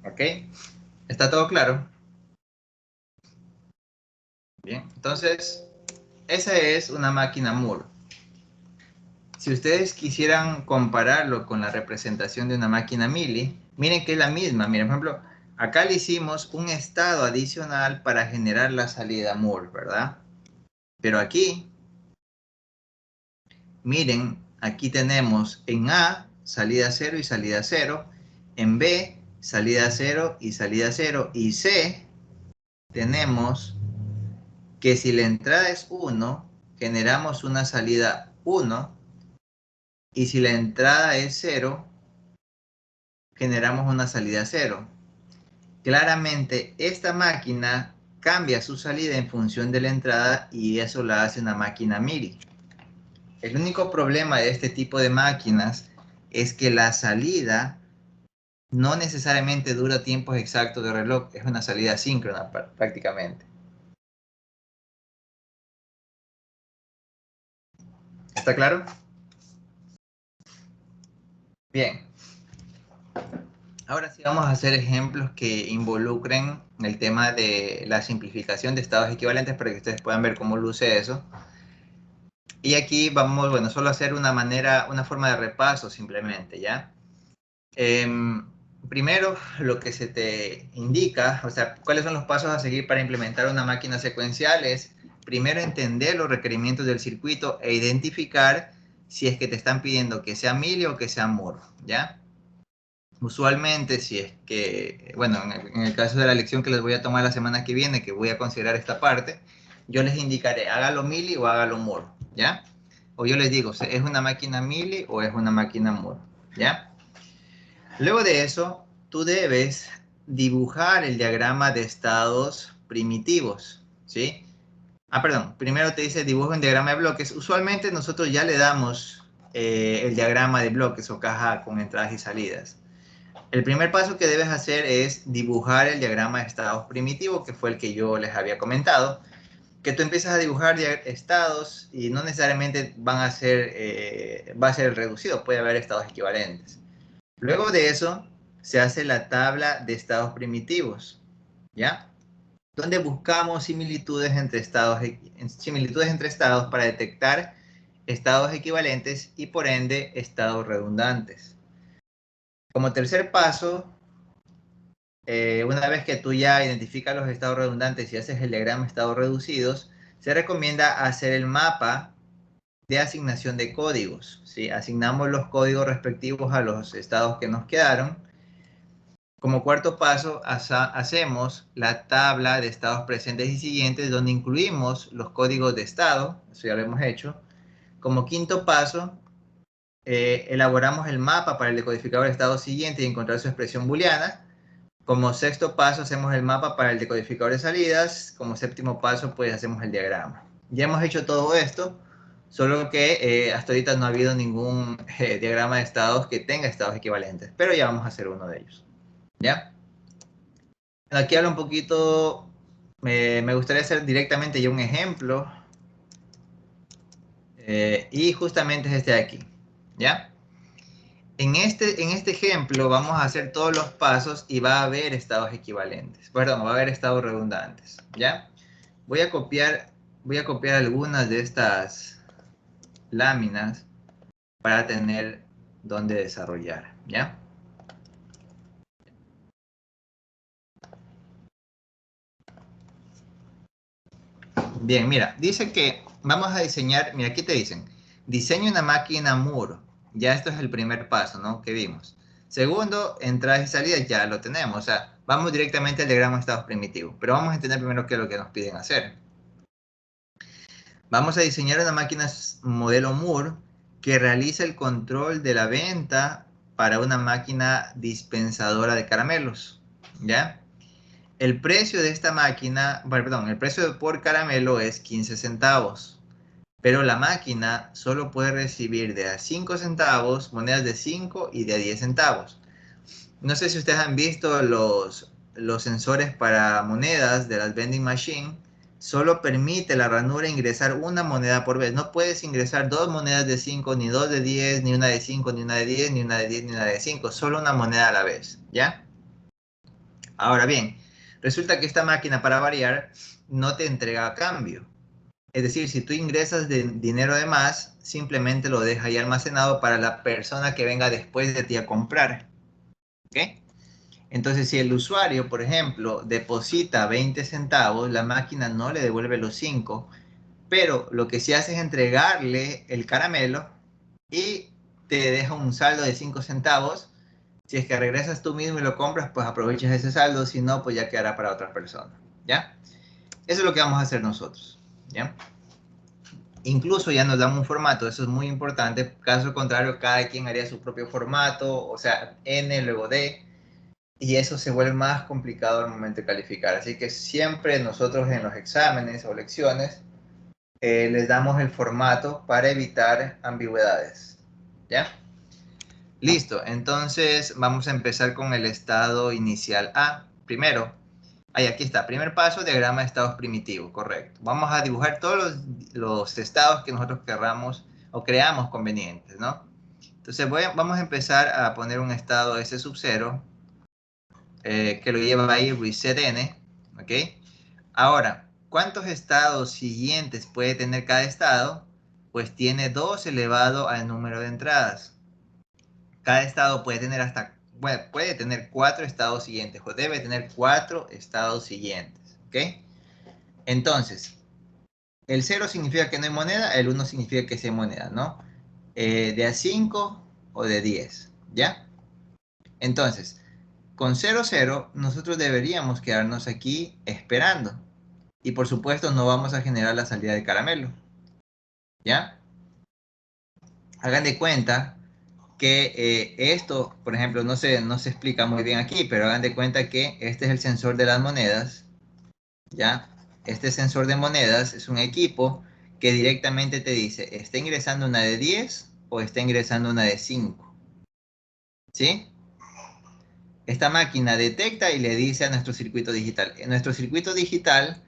Speaker 1: ¿Ok? ¿Está todo claro? Bien, entonces, esa es una máquina Moore. Si ustedes quisieran compararlo con la representación de una máquina Mili, miren que es la misma. Miren, por ejemplo, acá le hicimos un estado adicional para generar la salida Moore, ¿verdad? Pero aquí, miren, aquí tenemos en A, salida 0 y salida 0. En B, salida 0 y salida 0. Y C, tenemos que si la entrada es 1, generamos una salida 1. Y si la entrada es 0, generamos una salida 0. Claramente, esta máquina cambia su salida en función de la entrada y eso la hace una máquina Mili. El único problema de este tipo de máquinas es que la salida no necesariamente dura tiempos exactos de reloj, es una salida síncrona prácticamente. ¿Está claro? Bien. Ahora sí vamos a hacer ejemplos que involucren el tema de la simplificación de estados equivalentes para que ustedes puedan ver cómo luce eso. Y aquí vamos, bueno, solo a hacer una forma de repaso simplemente, ¿ya? Primero, lo que se te indica, o sea, cuáles son los pasos a seguir para implementar una máquina secuencial es, primero, entender los requerimientos del circuito e identificar si es que te están pidiendo que sea Mili o que sea Moore, ¿ya? Usualmente, si es que, bueno, en el caso de la lección que les voy a tomar la semana que viene, que voy a considerar esta parte, yo les indicaré, hágalo Mili o hágalo Moore, ¿ya? O yo les digo, ¿es una máquina Mili o es una máquina Moore? ¿Ya? Luego de eso, tú debes dibujar el diagrama de estados primitivos, ¿sí? Perdón, primero te dice dibujo un diagrama de bloques. Usualmente nosotros ya le damos el diagrama de bloques o caja con entradas y salidas. El primer paso que debes hacer es dibujar el diagrama de estados primitivos, que fue el que yo les había comentado. Que tú empiezas a dibujar estados y no necesariamente va a ser reducido, puede haber estados equivalentes. Luego de eso, se hace la tabla de estados primitivos, ¿ya? Donde buscamos similitudes entre estados para detectar estados equivalentes y por ende estados redundantes. Como tercer paso, una vez que tú ya identificas los estados redundantes y haces el diagrama de estados reducidos, se recomienda hacer el mapa de asignación de códigos, ¿sí? Asignamos los códigos respectivos a los estados que nos quedaron. Como cuarto paso, hacemos la tabla de estados presentes y siguientes, donde incluimos los códigos de estado, eso ya lo hemos hecho. Como quinto paso, elaboramos el mapa para el decodificador de estado siguiente y encontrar su expresión booleana. Como sexto paso, hacemos el mapa para el decodificador de salidas. Como séptimo paso, pues hacemos el diagrama. Ya hemos hecho todo esto, solo que hasta ahorita no ha habido ningún diagrama de estados que tenga estados equivalentes, pero ya vamos a hacer uno de ellos. ¿Ya? Aquí hablo un poquito, me gustaría hacer directamente ya un ejemplo. Y justamente es este de aquí, ¿ya? En este ejemplo vamos a hacer todos los pasos y va a haber estados equivalentes. Perdón, va a haber estados redundantes, ¿ya? Voy a copiar algunas de estas láminas para tener donde desarrollar, ¿ya? Bien, mira, dice que vamos a diseñar, mira, aquí te dicen, diseña una máquina Moore. Ya esto es el primer paso, ¿no? Que vimos. Segundo, entradas y salidas, ya lo tenemos. O sea, vamos directamente al diagrama de estados primitivos. Pero vamos a entender primero qué es lo que nos piden hacer. Vamos a diseñar una máquina modelo Moore que realice el control de la venta para una máquina dispensadora de caramelos, ¿ya? El precio de esta máquina, perdón, el precio por caramelo es 15 centavos, pero la máquina solo puede recibir de a 5 centavos monedas de 5 y de a 10 centavos. No sé si ustedes han visto los sensores para monedas de las vending machine. Solo permite la ranura ingresar una moneda por vez. No puedes ingresar dos monedas de 5, ni dos de 10, ni una de 5, ni una de 10, ni una de 10, ni una de 5. Solo una moneda a la vez, ¿ya? Ahora bien, resulta que esta máquina, para variar, no te entrega a cambio. Es decir, si tú ingresas dinero de más, simplemente lo deja ahí almacenado para la persona que venga después de ti a comprar. ¿Ok? Entonces, si el usuario, por ejemplo, deposita 20 centavos, la máquina no le devuelve los 5, pero lo que sí hace es entregarle el caramelo y te deja un saldo de 5 centavos. Si es que regresas tú mismo y lo compras, pues aprovechas ese saldo, si no, pues ya quedará para otra persona, ¿ya? Eso es lo que vamos a hacer nosotros, ¿ya? Incluso ya nos dan un formato, eso es muy importante. Caso contrario, cada quien haría su propio formato, o sea, N, luego D, y eso se vuelve más complicado al momento de calificar. Así que siempre nosotros en los exámenes o lecciones les damos el formato para evitar ambigüedades, ¿ya? Listo, entonces vamos a empezar con el estado inicial A. Primero, aquí está, primer paso, diagrama de estados primitivos, correcto. Vamos a dibujar todos los estados que nosotros querramos o creamos convenientes, ¿no? Entonces vamos a empezar a poner un estado S sub 0, que lo lleva ahí reset n, ¿ok? Ahora, ¿cuántos estados siguientes puede tener cada estado? Pues tiene 2 elevado al número de entradas. Cada estado puede tener bueno, puede tener 4 estados siguientes, o debe tener 4 estados siguientes, ¿ok? Entonces, el 0 significa que no hay moneda, el 1 significa que sí hay moneda, ¿no? De a 5 o de 10, ¿ya? Entonces, con 0, 0, nosotros deberíamos quedarnos aquí esperando. Y por supuesto no vamos a generar la salida de caramelo, ¿ya? Hagan de cuenta que esto, por ejemplo, no se explica muy bien aquí, pero hagan de cuenta que este es el sensor de las monedas, ¿ya? Este sensor de monedas es un equipo que directamente te dice, ¿está ingresando una de 10 o está ingresando una de 5? ¿Sí? Esta máquina detecta y le dice a nuestro circuito digital. Nuestro circuito digital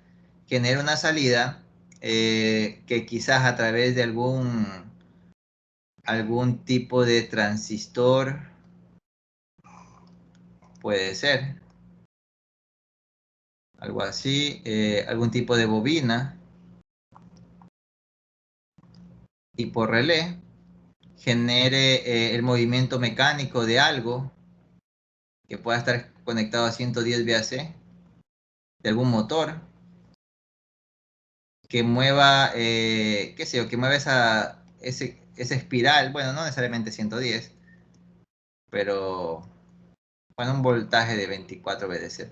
Speaker 1: genera una salida que quizás a través de algún tipo de transistor puede ser, algo así, algún tipo de bobina, y por relé genere el movimiento mecánico de algo que pueda estar conectado a 110 VAC, de algún motor que mueva, qué sé yo, que mueva esa espiral, bueno, no necesariamente 110, pero bueno, un voltaje de 24 VDC,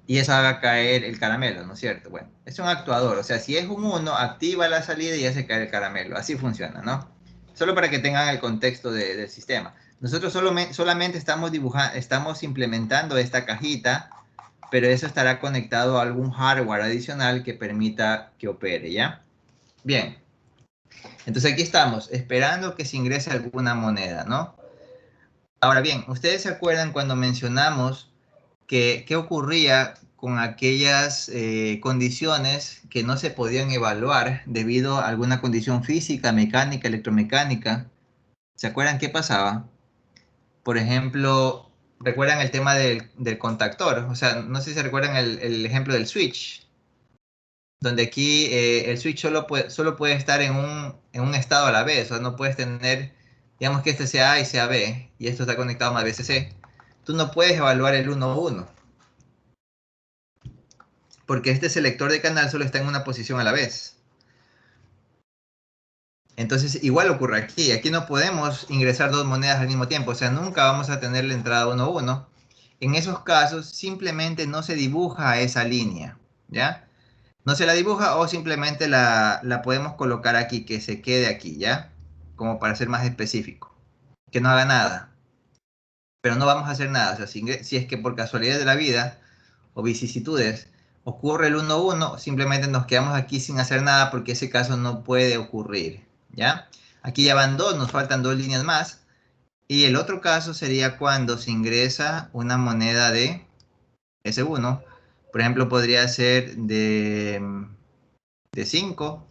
Speaker 1: y eso haga caer el caramelo, ¿no es cierto? Bueno, es un actuador, o sea, si es un 1, activa la salida y hace caer el caramelo, así funciona, ¿no? Solo para que tengan el contexto del sistema. Nosotros solamente estamos implementando esta cajita, pero eso estará conectado a algún hardware adicional que permita que opere, ¿ya? Bien, entonces aquí estamos, esperando que se ingrese alguna moneda, ¿no? Ahora bien, ¿ustedes se acuerdan cuando mencionamos qué ocurría con aquellas condiciones que no se podían evaluar debido a alguna condición física, mecánica, electromecánica? ¿Se acuerdan qué pasaba? por ejemplo, ¿recuerdan el tema del contactor? O sea, no sé si se recuerdan el ejemplo del switch, donde aquí el switch solo puede estar en un estado a la vez, o sea, no puedes tener, digamos que este sea A y sea B, y esto está conectado más VCC. Tú no puedes evaluar el 1-1, porque este selector de canal solo está en una posición a la vez. Entonces, igual ocurre aquí. Aquí no podemos ingresar dos monedas al mismo tiempo. O sea, nunca vamos a tener la entrada 1-1. En esos casos, simplemente no se dibuja esa línea, ¿ya? No se la dibuja o simplemente la podemos colocar aquí, que se quede aquí, ¿ya? Como para ser más específico. Que no haga nada. Pero no vamos a hacer nada. O sea, si es que por casualidad de la vida o vicisitudes ocurre el 1-1, simplemente nos quedamos aquí sin hacer nada porque ese caso no puede ocurrir, ¿ya? Aquí ya van dos, nos faltan dos líneas más. Y el otro caso sería cuando se ingresa una moneda de S1. Por ejemplo, podría ser de 5.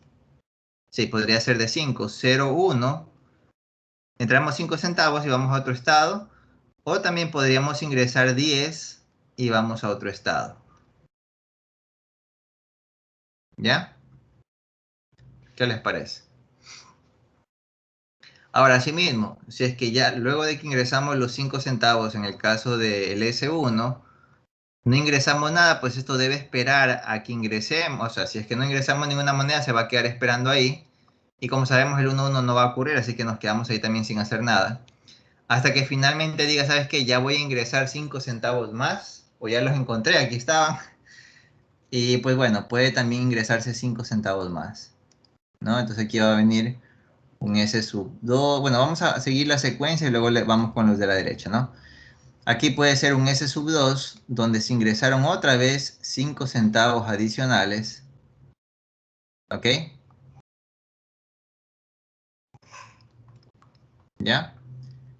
Speaker 1: Sí, podría ser de 5, 0, 1. Entramos 5 centavos y vamos a otro estado. O también podríamos ingresar 10 y vamos a otro estado. ¿Ya? ¿Qué les parece? Ahora, asimismo, si es que ya luego de que ingresamos los 5 centavos en el caso del S1, no ingresamos nada, pues esto debe esperar a que ingresemos. O sea, si es que no ingresamos ninguna moneda, se va a quedar esperando ahí. Y como sabemos, el 1-1 no va a ocurrir, así que nos quedamos ahí también sin hacer nada. Hasta que finalmente diga, ¿sabes qué? Ya voy a ingresar 5 centavos más. O ya los encontré, aquí estaban. Y pues bueno, puede también ingresarse 5 centavos más, ¿no? Entonces aquí va a venir un S sub 2. Bueno, vamos a seguir la secuencia y luego vamos con los de la derecha, ¿no? Aquí puede ser un S sub 2 donde se ingresaron otra vez 5 centavos adicionales. ¿Ok? ¿Ya?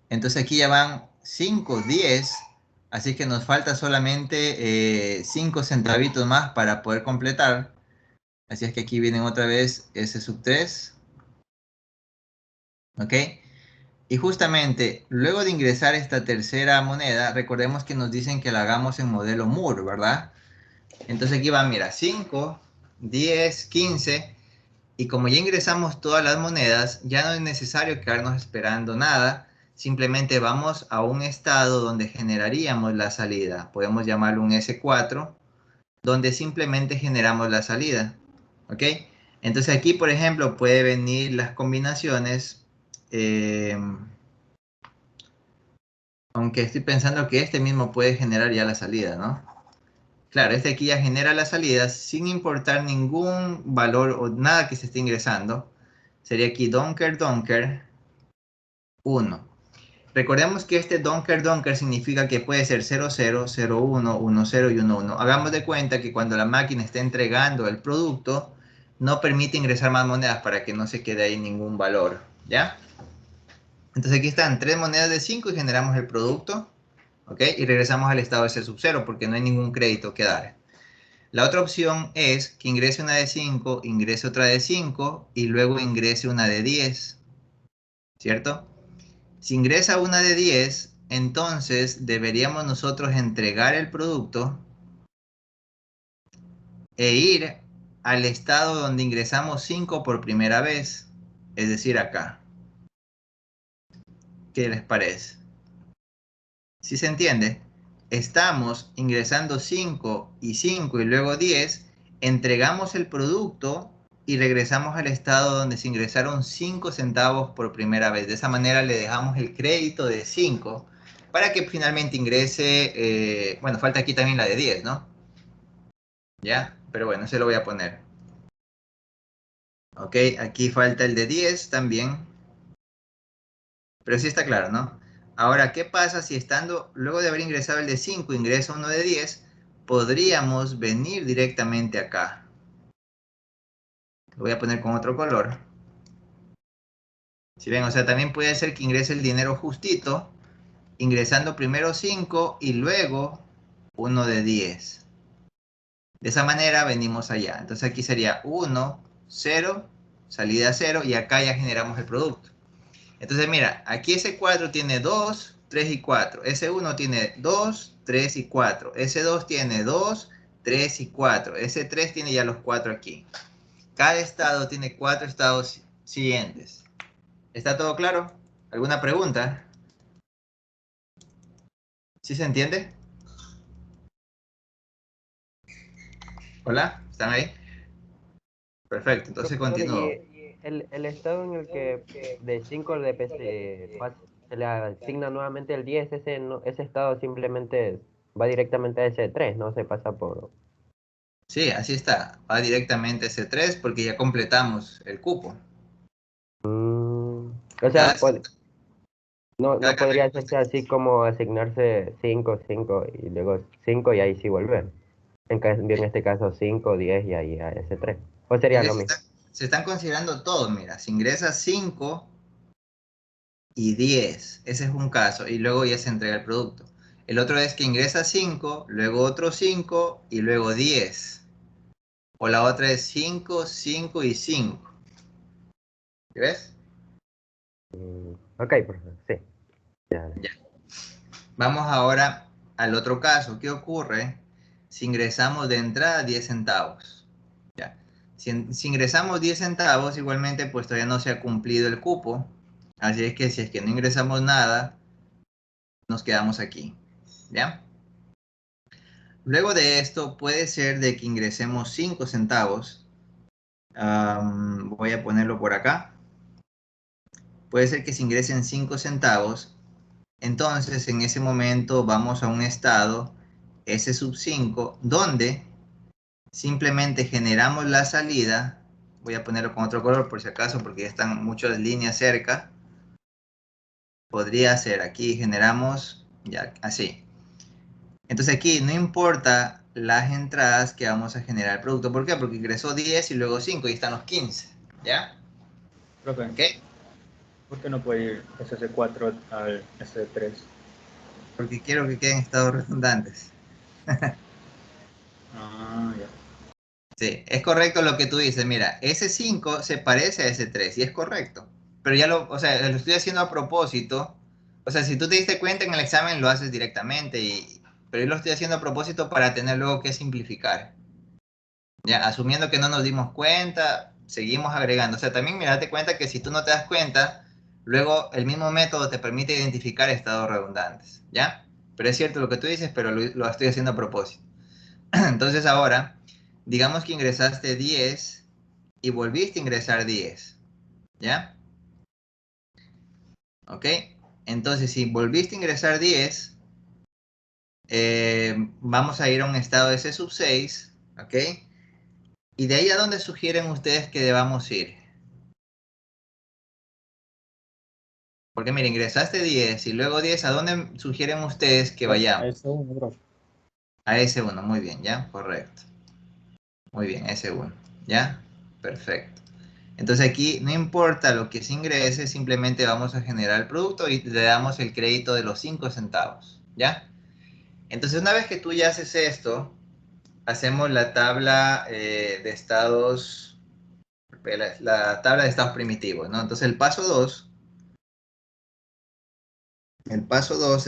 Speaker 1: Entonces aquí ya van 5, 10. Así que nos falta solamente 5 centavitos más para poder completar. Así es que aquí vienen otra vez S sub 3. ¿Ok? Y justamente luego de ingresar esta tercera moneda, recordemos que nos dicen que la hagamos en modelo Moore, ¿verdad? Entonces aquí va, mira, 5, 10, 15. Y como ya ingresamos todas las monedas, ya no es necesario quedarnos esperando nada. Simplemente vamos a un estado donde generaríamos la salida. Podemos llamarlo un S4, donde simplemente generamos la salida. ¿Ok? Entonces aquí, por ejemplo, puede venir las combinaciones. Aunque estoy pensando que este mismo puede generar ya la salida, ¿no? Claro, este aquí ya genera la salida sin importar ningún valor o nada que se esté ingresando. Sería aquí Donker 1. Recordemos que este Donker significa que puede ser 0, 0, 0, 1, 1, 0 y 1, 1. Hagamos de cuenta que cuando la máquina está entregando el producto, no permite ingresar más monedas para que no se quede ahí ningún valor, ¿ya? Entonces aquí están 3 monedas de 5 y generamos el producto. ¿Ok? Y regresamos al estado de C sub 0 porque no hay ningún crédito que dar. La otra opción es que ingrese una de 5, ingrese otra de 5 y luego ingrese una de 10. ¿Cierto? Si ingresa una de 10, entonces deberíamos nosotros entregar el producto e ir al estado donde ingresamos 5 por primera vez. Es decir, acá. ¿Qué les parece? ¿Sí se entiende? Estamos ingresando 5 y 5 y luego 10, entregamos el producto y regresamos al estado donde se ingresaron 5 centavos por primera vez. De esa manera le dejamos el crédito de 5 para que finalmente ingrese, bueno, falta aquí también la de 10, ¿no? ¿Ya? Pero bueno, se lo voy a poner. Ok, aquí falta el de 10 también. Pero sí está claro, ¿no? Ahora, ¿qué pasa si estando, luego de haber ingresado el de 5, ingresa uno de 10? Podríamos venir directamente acá. Lo voy a poner con otro color. Si ven, o sea, también puede ser que ingrese el dinero justito, ingresando primero 5 y luego uno de 10. De esa manera venimos allá. Entonces aquí sería 1, 0, salida 0 y acá ya generamos el producto. Entonces mira, aquí ese cuadro tiene 2, 3 y 4. S1 tiene 2, 3 y 4. S2 tiene 2, 3 y 4. S3 tiene ya los 4 aquí. Cada estado tiene 4 estados siguientes. ¿Está todo claro? ¿Alguna pregunta? ¿Sí se entiende? ¿Hola? ¿Están ahí? Perfecto, entonces
Speaker 3: Profesor,
Speaker 1: continúo.
Speaker 3: y el estado en el que de 5 se le asigna nuevamente el 10, ese estado simplemente va directamente a ese 3, no se pasa por...
Speaker 1: Sí, así está. Va directamente a S3 porque ya completamos el cupo.
Speaker 3: O
Speaker 1: Cada,
Speaker 3: sea, no,
Speaker 1: cada
Speaker 3: no podría
Speaker 1: carrera
Speaker 3: hacerse así como asignarse 5, 5 y luego 5 y ahí sí volver. En cambio, en este caso 5, 10 y ahí a ese 3. ¿O
Speaker 1: es
Speaker 3: sería
Speaker 1: que
Speaker 3: lo mismo?
Speaker 1: se están considerando todos, mira, si ingresas 5 y 10, ese es un caso, y luego ya se entrega el producto. El otro es que ingresas 5, luego otro 5 y luego 10. O la otra es 5, 5 y 5. ¿Ves?
Speaker 3: Ok, profesor, sí. Ya.
Speaker 1: Ya. Vamos ahora al otro caso. ¿Qué ocurre si ingresamos de entrada 10 centavos? Ya. Si ingresamos 10 centavos, igualmente pues todavía no se ha cumplido el cupo. Así es que si es que no ingresamos nada, nos quedamos aquí. ¿Ya? Luego de esto puede ser de que ingresemos 5 centavos. Voy a ponerlo por acá. Puede ser que se ingresen 5 centavos. Entonces en ese momento vamos a un estado S sub 5 donde simplemente generamos la salida. Voy a ponerlo con otro color por si acaso porque ya están muchas líneas cerca. Podría ser aquí generamos ya así. Entonces aquí no importa las entradas que vamos a generar el producto. ¿Por qué? Porque ingresó 10 y luego 5 y están los 15. ¿Ya?
Speaker 2: Profe,
Speaker 1: ¿Ok?
Speaker 2: ¿por qué no puede ir SS4 al SS3?
Speaker 1: Porque quiero que queden estados redundantes.
Speaker 2: Ah, ya.
Speaker 1: Sí, es correcto lo que tú dices. Mira, S5 se parece a S3 y es correcto. Pero ya lo, o sea, lo estoy haciendo a propósito. O sea, si tú te diste cuenta en el examen lo haces directamente, pero yo lo estoy haciendo a propósito para tener luego que simplificar. Ya, asumiendo que no nos dimos cuenta, seguimos agregando. O sea, también mira, date cuenta que si tú no te das cuenta, luego el mismo método te permite identificar estados redundantes. ¿Ya? Pero es cierto lo que tú dices, pero lo estoy haciendo a propósito. Entonces ahora, digamos que ingresaste 10 y volviste a ingresar 10. ¿Ya? ¿Ok? Entonces, si volviste a ingresar 10, vamos a ir a un estado S sub 6. ¿Ok? ¿Y de ahí a dónde sugieren ustedes que debamos ir? Porque mira, ingresaste 10 y luego 10, ¿a dónde sugieren ustedes que
Speaker 2: A
Speaker 1: vayamos?
Speaker 2: S1, profe.
Speaker 1: A S1, muy bien, ¿ya? Correcto. Muy bien, S1, ¿ya? Perfecto. Entonces aquí no importa lo que se ingrese, simplemente vamos a generar el producto y le damos el crédito de los 5 centavos, ¿ya? Entonces una vez que tú ya haces esto, hacemos la tabla de estados, la tabla de estados primitivos, ¿no? Entonces el paso 2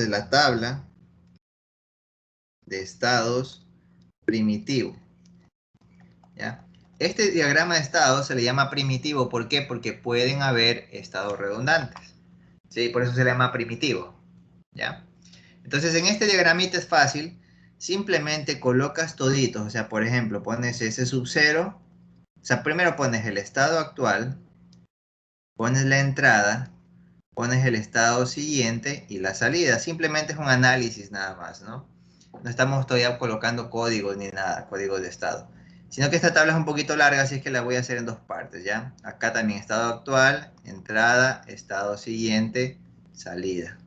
Speaker 1: es la tabla de estados primitivos, ¿ya? Este diagrama de estados se le llama primitivo, ¿por qué? Porque pueden haber estados redundantes, ¿sí? Por eso se le llama primitivo, ¿ya? Entonces en este diagramita es fácil, simplemente colocas toditos, o sea, por ejemplo, pones S sub 0, o sea, primero pones el estado actual, pones la entrada, pones el estado siguiente y la salida, simplemente es un análisis nada más, ¿no? No estamos todavía colocando códigos ni nada, códigos de estado. Sino que esta tabla es un poquito larga, así es que la voy a hacer en dos partes, ¿ya? Acá también estado actual, entrada, estado siguiente, salida.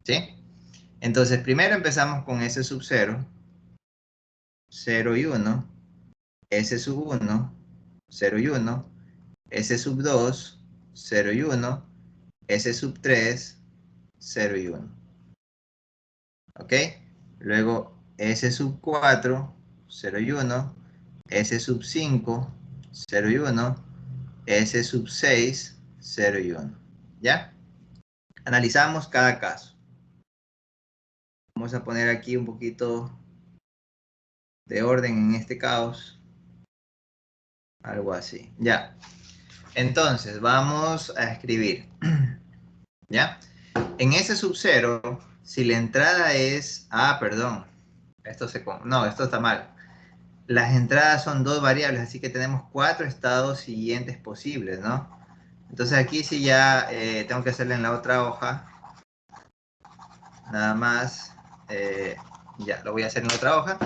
Speaker 1: ¿Sí? Entonces, primero empezamos con S sub 0, 0 y 1, S sub 1, 0 y 1, S sub 2, 0 y 1, S sub 3, 0 y 1. ¿Ok? Luego S sub 4, 0 y 1, S sub 5, 0 y 1, S sub 6, 0 y 1. ¿Ya? Analizamos cada caso. Vamos a poner aquí un poquito de orden en este caos. Algo así. Ya. Entonces, vamos a escribir. ¿Ya? En ese sub 0, si la entrada es... Ah, perdón. No, esto está mal. Las entradas son 2 variables, así que tenemos 4 estados siguientes posibles, ¿no? Entonces aquí sí ya tengo que hacerle en la otra hoja. Nada más. Ya, lo voy a hacer en la otra hoja.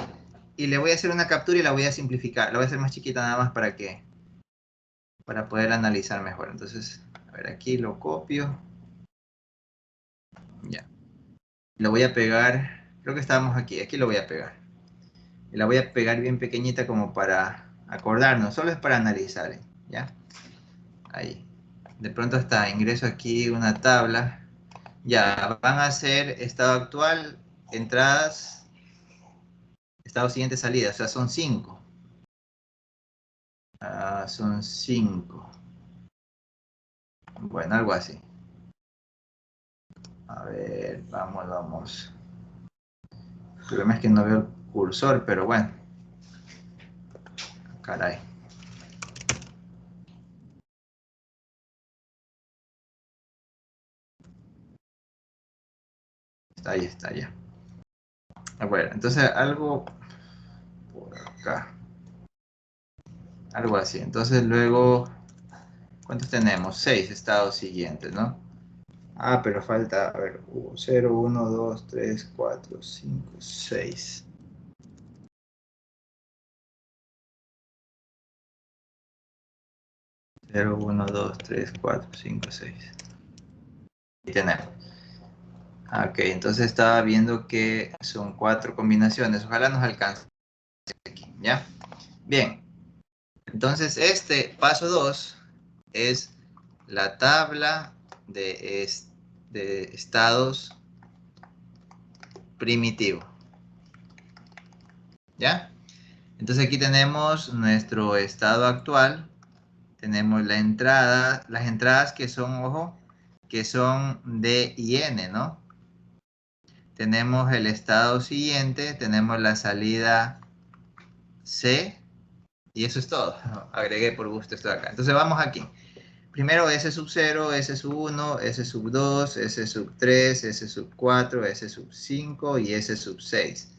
Speaker 1: Y le voy a hacer una captura y la voy a simplificar. La voy a hacer más chiquita nada más para poder analizar mejor. Entonces, a ver, aquí lo copio. Ya. Lo voy a pegar. Creo que estábamos aquí. Aquí lo voy a pegar. Y la voy a pegar bien pequeñita como para acordarnos. Solo es para analizar. ¿Ya? Ahí. De pronto hasta ingreso aquí una tabla. Ya, van a ser estado actual, entradas, estado siguiente, salida. O sea, son 5. Son 5. Bueno, algo así. A ver, vamos. El problema es que no veo el cursor, pero bueno. Caray. Ahí está, ya. Bueno, entonces algo por acá. Algo así. Entonces luego, ¿cuántos tenemos? 6 estados siguientes, ¿no? Pero falta, a ver, 0, 1, 2, 3, 4, 5, 6. 0, 1, 2, 3, 4, 5, 6. Y tenemos. Ok, entonces estaba viendo que son 4 combinaciones. Ojalá nos alcance aquí, ¿ya? Bien. Entonces este paso 2 es la tabla de estados primitivo. ¿Ya? Entonces aquí tenemos nuestro estado actual. Tenemos la entrada, las entradas que son, ojo, que son D y N, ¿no? Tenemos el estado siguiente, tenemos la salida C y eso es todo. Agregué por gusto esto de acá. Entonces vamos aquí. Primero S sub 0, S sub 1, S sub 2, S sub 3, S sub 4, S sub 5 y S sub 6.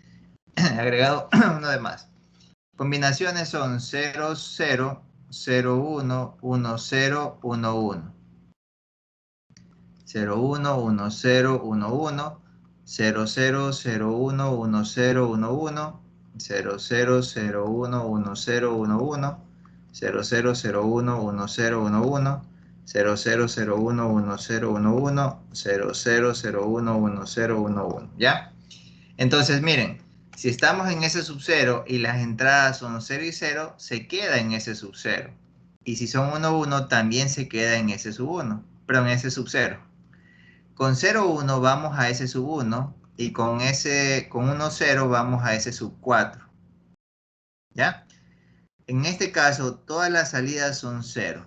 Speaker 1: He agregado uno de más. Combinaciones son 0, 0, 0, 1, 1, 0, 1, 1. 0, 1, 1, 0, 1, 1, 0, 0, 0, 1, 1, 0, 1, 1, 0, 0, 0, 1, 1, 0, 1, 1, 0, 0, 0, 1, 1, 0, 1, 1, 0, 0, 0, 1, 1, 0, 1, 1, 0, 0, 0, 1, 1, 0, 1, 1, ¿ya? Entonces, miren, si estamos en ese sub 0 y las entradas son 0 y 0, se queda en ese sub 0. Y si son 1, 1, también se queda en ese sub 1, pero en ese sub 0. Con 0, 1 vamos a ese sub 1 y con 1, 0 vamos a ese sub 4. ¿Ya? En este caso, todas las salidas son 0.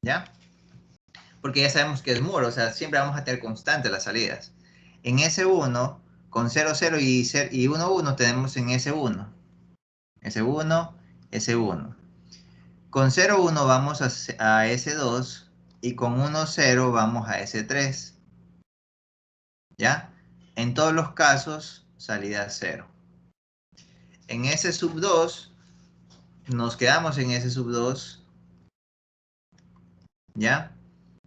Speaker 1: ¿Ya? Porque ya sabemos que es muro, o sea, siempre vamos a tener constantes las salidas. En S1, con 0, 0 y 1, 1 tenemos en S1. S1, S1. Con 0, 1 vamos a S2 y con 1, 0 vamos a S3. ¿Ya? En todos los casos, salida 0. En ese sub 2, nos quedamos en ese sub 2, ¿ya?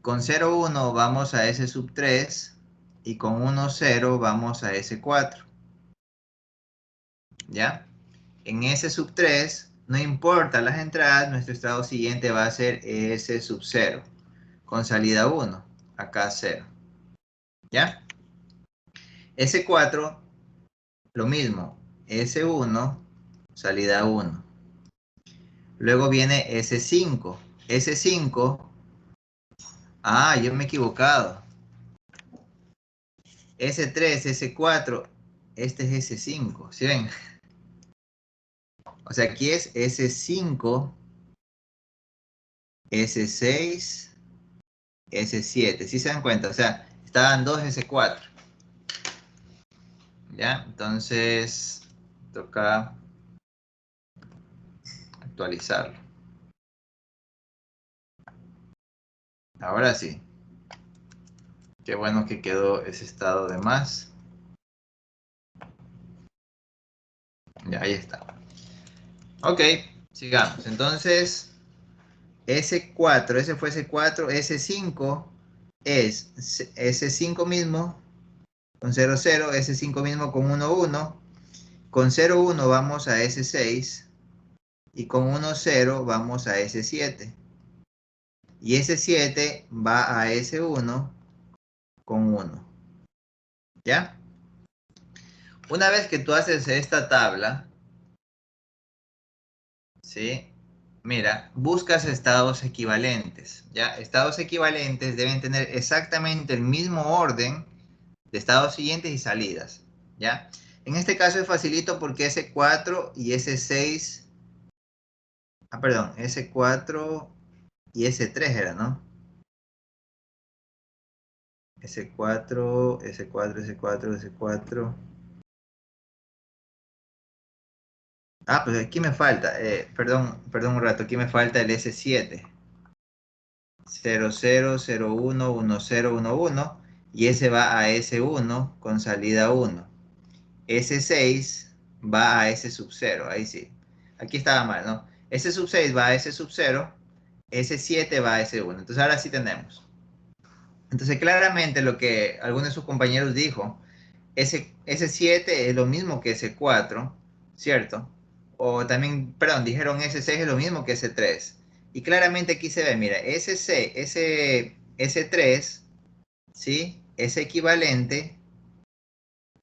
Speaker 1: Con 0, 1 vamos a ese sub 3 y con 1, 0 vamos a ese 4, ¿ya? En ese sub 3, no importa las entradas, nuestro estado siguiente va a ser ese sub 0, con salida 1, acá 0, ¿ya? S4, lo mismo, S1, salida 1. Luego viene S5. S5, yo me he equivocado. S3, S4, este es S5, ¿sí ven? O sea, aquí es S5, S6, S7. ¿Sí se dan cuenta? O sea, estaban dos S4. ¿Ya? Entonces, toca actualizarlo. Ahora sí. Qué bueno que quedó ese estado de más. Ya, ahí está. Ok, sigamos. Entonces, S4, ese fue S4, S5 es S5 mismo con 0, 0, S5 mismo con 1, 1. Con 0, 1 vamos a S6 y con 1, 0 vamos a S7. Y S7 va a S1 con 1. ¿Ya? Una vez que tú haces esta tabla, ¿sí? Mira, buscas estados equivalentes, ¿ya? Estados equivalentes deben tener exactamente el mismo orden de estados siguientes y salidas, ¿ya? En este caso es facilito porque S4 y S6, perdón, S4 y S3 era, ¿no? S4, S4, S4, S4. Pues aquí me falta, perdón un rato, aquí me falta el S7. 0, 0, 0, 1, 1, 0, 1, 1. Y ese va a S1 con salida 1. S6 va a S sub 0, ahí sí. Aquí estaba mal, ¿no? S sub 6 va a S sub 0, S7 va a S1. Entonces ahora sí tenemos. Entonces claramente lo que alguno de sus compañeros dijo, S7 es lo mismo que S4, ¿cierto? O también, perdón, dijeron S6 es lo mismo que S3. Y claramente aquí se ve, mira, S3, ¿sí? Es equivalente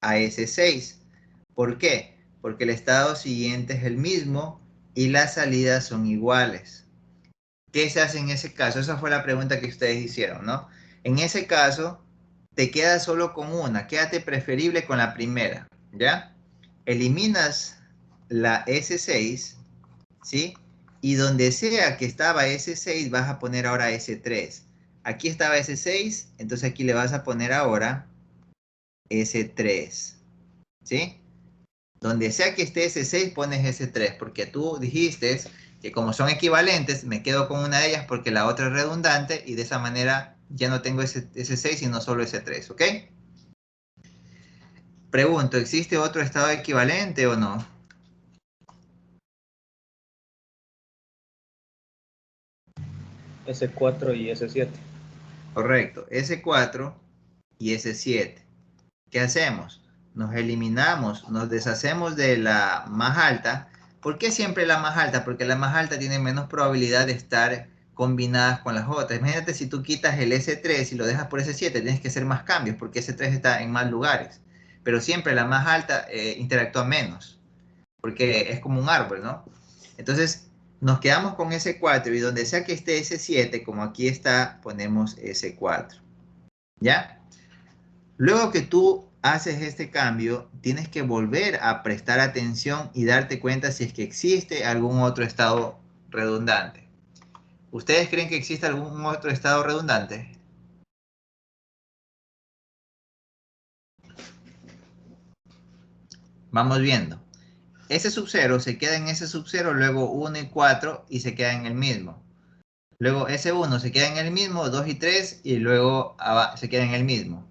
Speaker 1: a S6. ¿Por qué? Porque el estado siguiente es el mismo y las salidas son iguales. ¿Qué se hace en ese caso? Esa fue la pregunta que ustedes hicieron, ¿no? En ese caso, te quedas solo con una. Quédate preferible con la primera, ¿ya? Eliminas la S6, ¿sí? Y donde sea que estaba S6, vas a poner ahora S3. Aquí estaba S6, entonces aquí le vas a poner ahora S3, ¿sí? Donde sea que esté S6, pones S3, porque tú dijiste que como son equivalentes, me quedo con una de ellas porque la otra es redundante y de esa manera ya no tengo S6 sino solo S3, ¿ok? Pregunto, ¿existe otro estado equivalente o no?
Speaker 2: S4 y S7.
Speaker 1: Correcto, S4 y S7. ¿Qué hacemos? Nos eliminamos, nos deshacemos de la más alta. ¿Por qué siempre la más alta? Porque la más alta tiene menos probabilidad de estar combinadas con las otras. Imagínate si tú quitas el S3 y lo dejas por S7, tienes que hacer más cambios porque S3 está en más lugares. Pero siempre la más alta interactúa menos, porque es como un árbol, ¿no? Entonces, nos quedamos con S4 y donde sea que esté S7, como aquí está, ponemos S4. ¿Ya? Luego que tú haces este cambio, tienes que volver a prestar atención y darte cuenta si es que existe algún otro estado redundante. ¿Ustedes creen que existe algún otro estado redundante? Vamos viendo. S sub 0 se queda en S sub 0, luego 1 y 4 y se queda en el mismo. Luego S1 se queda en el mismo, 2 y 3 y luego se queda en el mismo.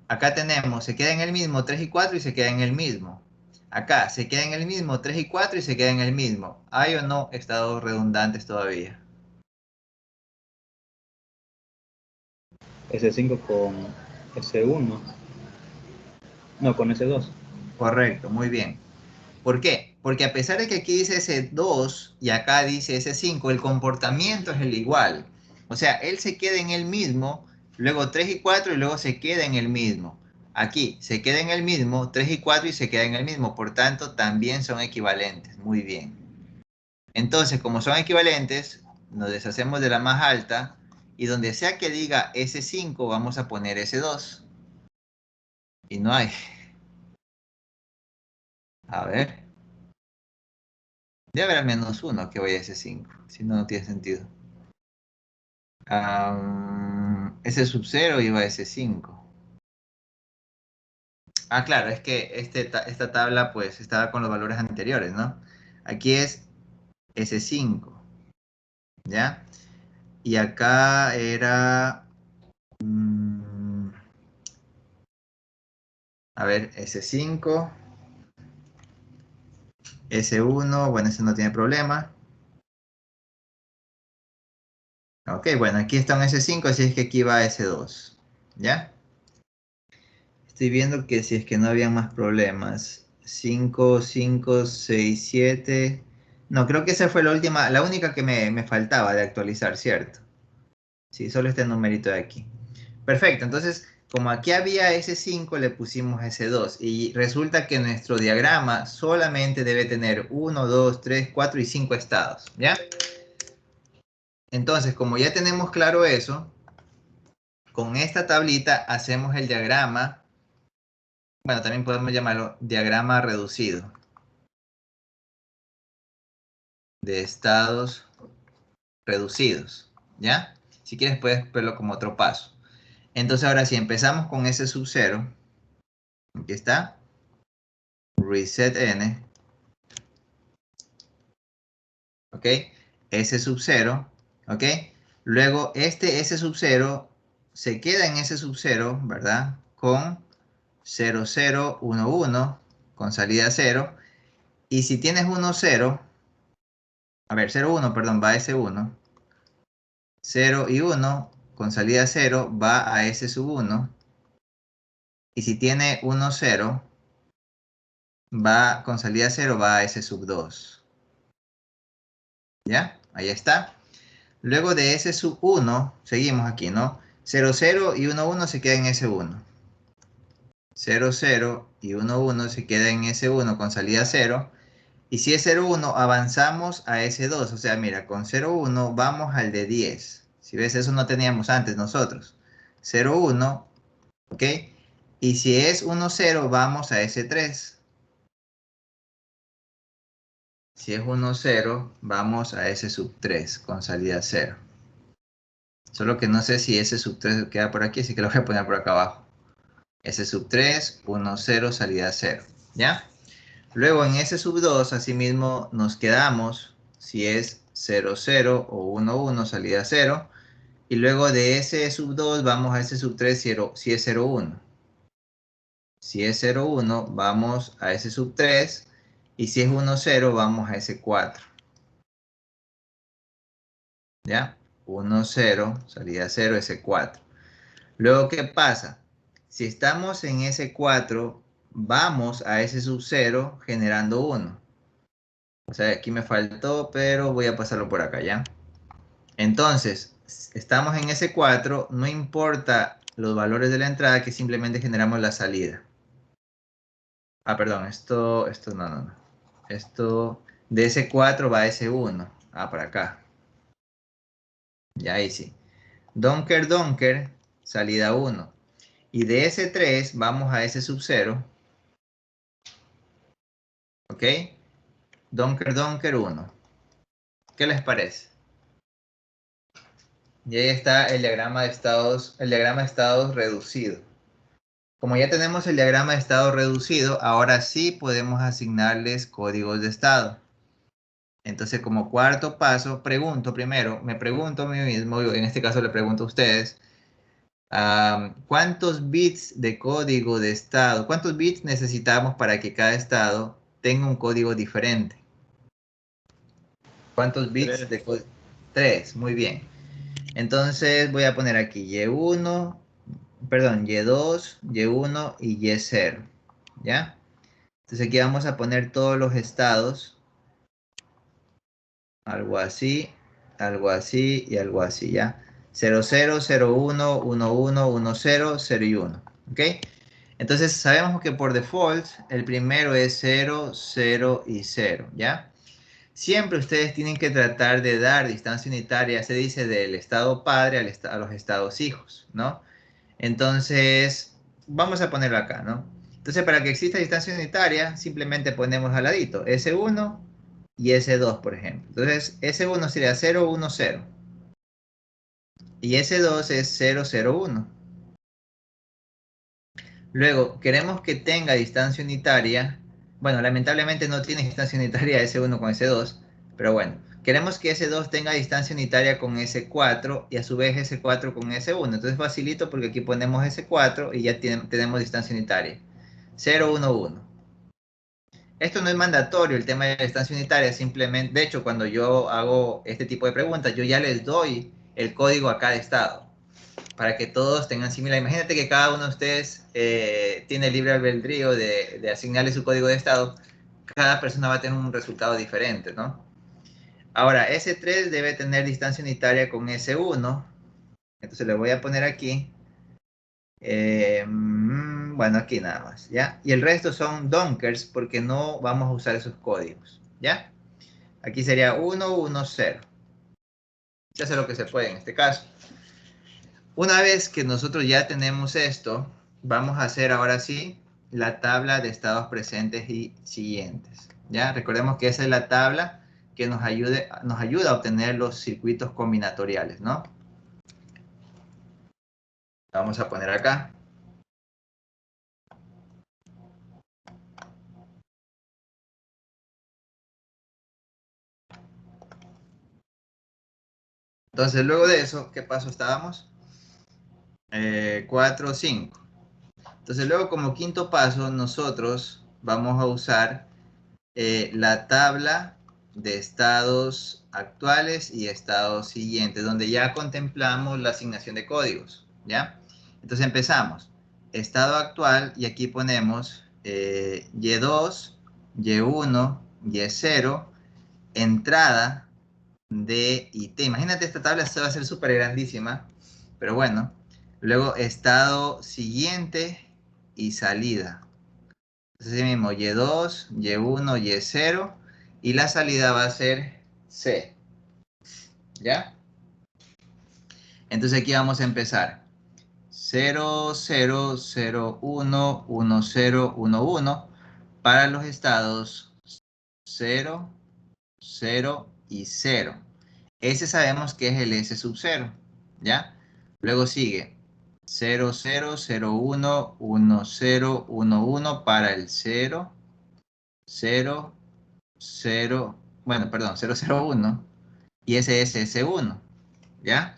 Speaker 1: Acá tenemos, se queda en el mismo 3 y 4 y se queda en el mismo. Acá se queda en el mismo 3 y 4 y se queda en el mismo. ¿Hay o no estados redundantes todavía?
Speaker 2: S5 con S1. No, con S2.
Speaker 1: Correcto, muy bien. ¿Por qué? Porque a pesar de que aquí dice S2 y acá dice S5, el comportamiento es el igual. O sea, él se queda en el mismo, luego 3 y 4 y luego se queda en el mismo. Aquí se queda en el mismo, 3 y 4 y se queda en el mismo. Por tanto, también son equivalentes. Muy bien. Entonces, como son equivalentes, nos deshacemos de la más alta y donde sea que diga S5 vamos a poner S2. Y no hay. A ver. Debe haber al menos uno que vaya a S5. Si no, no tiene sentido. S sub 0 iba a S5. Ah, claro, es que esta tabla pues estaba con los valores anteriores, ¿no? Aquí es S5, ¿ya? Y acá era... a ver, S5, S1, bueno, ese no tiene problema. Ok, bueno, aquí está un S5, así es que aquí va S2, ¿ya? Estoy viendo que si es que no había más problemas. 5, 5, 6, 7. No, creo que esa fue la única que me faltaba de actualizar, ¿cierto? Sí, solo este numerito de aquí. Perfecto, entonces, como aquí había S5, le pusimos S2. Y resulta que nuestro diagrama solamente debe tener 1, 2, 3, 4 y 5 estados, ¿ya? Entonces, como ya tenemos claro eso, con esta tablita hacemos el diagrama. Bueno, también podemos llamarlo diagrama reducido de estados reducidos, ¿ya? Si quieres puedes verlo como otro paso. Entonces ahora sí, empezamos con S sub 0. Aquí está. Reset n. ¿Ok? S sub 0. ¿Ok? Luego este S sub 0 se queda en S sub 0, ¿verdad? Con 0, 0, 1, 1, con salida 0. Y si tienes 1, 0, a ver, 0, 1, perdón, va a S1. 0 y 1 con salida 0 va a S sub 1. Y si tiene 1, 0, va con salida 0 va a S sub 2. ¿Ya? Ahí está. Luego de S sub 1, seguimos aquí, ¿no? 0, 0 y 1, 1 se queda en S1. 0, 0 y 1, 1 se queda en S1 con salida 0. Y si es 0, 1, avanzamos a S2. O sea, mira, con 0, 1 vamos al de 10. Si ves, eso no teníamos antes nosotros. 0, 1, ¿ok? Y si es 1, 0, vamos a S3. Si es 1, 0, vamos a S sub 3 con salida 0. Solo que no sé si S sub 3 queda por aquí, así que lo voy a poner por acá abajo. S sub 3, 1, 0, salida 0. ¿Ya? Luego en S sub 2, asimismo, nos quedamos si es 0, 0 o 1, 1, salida 0. Y luego de S sub 2 vamos a S sub 3 si es 0, 1. Si es 0, 1, vamos a S sub 3. Y si es 1, 0, vamos a S4. ¿Ya? 1, 0, salida 0, S4. Luego, ¿qué pasa? Si estamos en S4, vamos a S sub 0 generando 1. O sea, aquí me faltó, pero voy a pasarlo por acá, ¿ya? Entonces, estamos en S4, no importa los valores de la entrada, que simplemente generamos la salida. Ah, perdón, esto no. Esto de S4 va a S1. Ah, para acá. Ya ahí sí. Donker, Donker, salida 1. Y de S3 vamos a S sub 0. ¿Ok? Donker, Donker 1. ¿Qué les parece? Y ahí está el diagrama de estados reducido. Como ya tenemos el diagrama de estado reducido, ahora sí podemos asignarles códigos de estado. Entonces, como cuarto paso, me pregunto a mí mismo, en este caso le pregunto a ustedes, ¿cuántos bits de código de estado, cuántos bits necesitamos para que cada estado tenga un código diferente? ¿Cuántos bits de código? 3, muy bien. Entonces voy a poner aquí Y1, perdón, Y2, Y1 y Y0, ¿ya? Entonces aquí vamos a poner todos los estados, algo así y algo así, ¿ya? 0, 0, 0, 1, 1, 1, 1, 0, 0 y 1, ¿ok? Entonces sabemos que por default el primero es 0, 0 y 0, ¿ya? Siempre ustedes tienen que tratar de dar distancia unitaria, se dice del estado padre a los estados hijos, ¿no? Entonces, vamos a ponerlo acá, ¿no? Entonces, para que exista distancia unitaria, simplemente ponemos al ladito S1 y S2, por ejemplo. Entonces, S1 sería 0, 1, 0. Y S2 es 0, 0, 1. Luego, queremos que tenga distancia unitaria. Bueno, lamentablemente no tiene distancia unitaria S1 con S2, pero bueno, queremos que S2 tenga distancia unitaria con S4 y a su vez S4 con S1. Entonces facilito porque aquí ponemos S4 y ya tenemos distancia unitaria. 0, 1, 1. Esto no es mandatorio, el tema de la distancia unitaria, simplemente, de hecho, cuando yo hago este tipo de preguntas, yo ya les doy el código a cada estado, para que todos tengan similar. Imagínate que cada uno de ustedes tiene libre albedrío de asignarle su código de estado, cada persona va a tener un resultado diferente, ¿no? Ahora, S3 debe tener distancia unitaria con S1, entonces le voy a poner aquí. Bueno, aquí nada más, ¿ya? Y el resto son donkers porque no vamos a usar esos códigos, ¿ya? Aquí sería 1, 1, 0. Ya sé lo que se puede en este caso. Una vez que nosotros ya tenemos esto, vamos a hacer ahora sí la tabla de estados presentes y siguientes, ¿ya? Recordemos que esa es la tabla que nos ayuda a obtener los circuitos combinatoriales, ¿no? La vamos a poner acá. Entonces, luego de eso, ¿qué paso estábamos? 4, 5. Entonces, luego como quinto paso, nosotros vamos a usar la tabla de estados actuales y estados siguientes, donde ya contemplamos la asignación de códigos, ¿ya? Entonces empezamos. Estado actual, y aquí ponemos Y2, Y1, Y0, entrada D y T. Imagínate, esta tabla se va a ser súper grandísima, pero bueno. Luego estado siguiente y salida. Entonces así mismo, Y2, Y1, Y0 y la salida va a ser C. ¿Ya? Entonces aquí vamos a empezar. 0, 0, 0, 1, 1, 0, 1, 1 para los estados 0, 0 y 0. Ese sabemos que es el S sub 0, ¿ya? Luego sigue 0, 0, 0, 1, 1, 0, 1, 1 para el 0, 0, 0, bueno, perdón, 0, 0, 1 y ese es S1, ¿ya?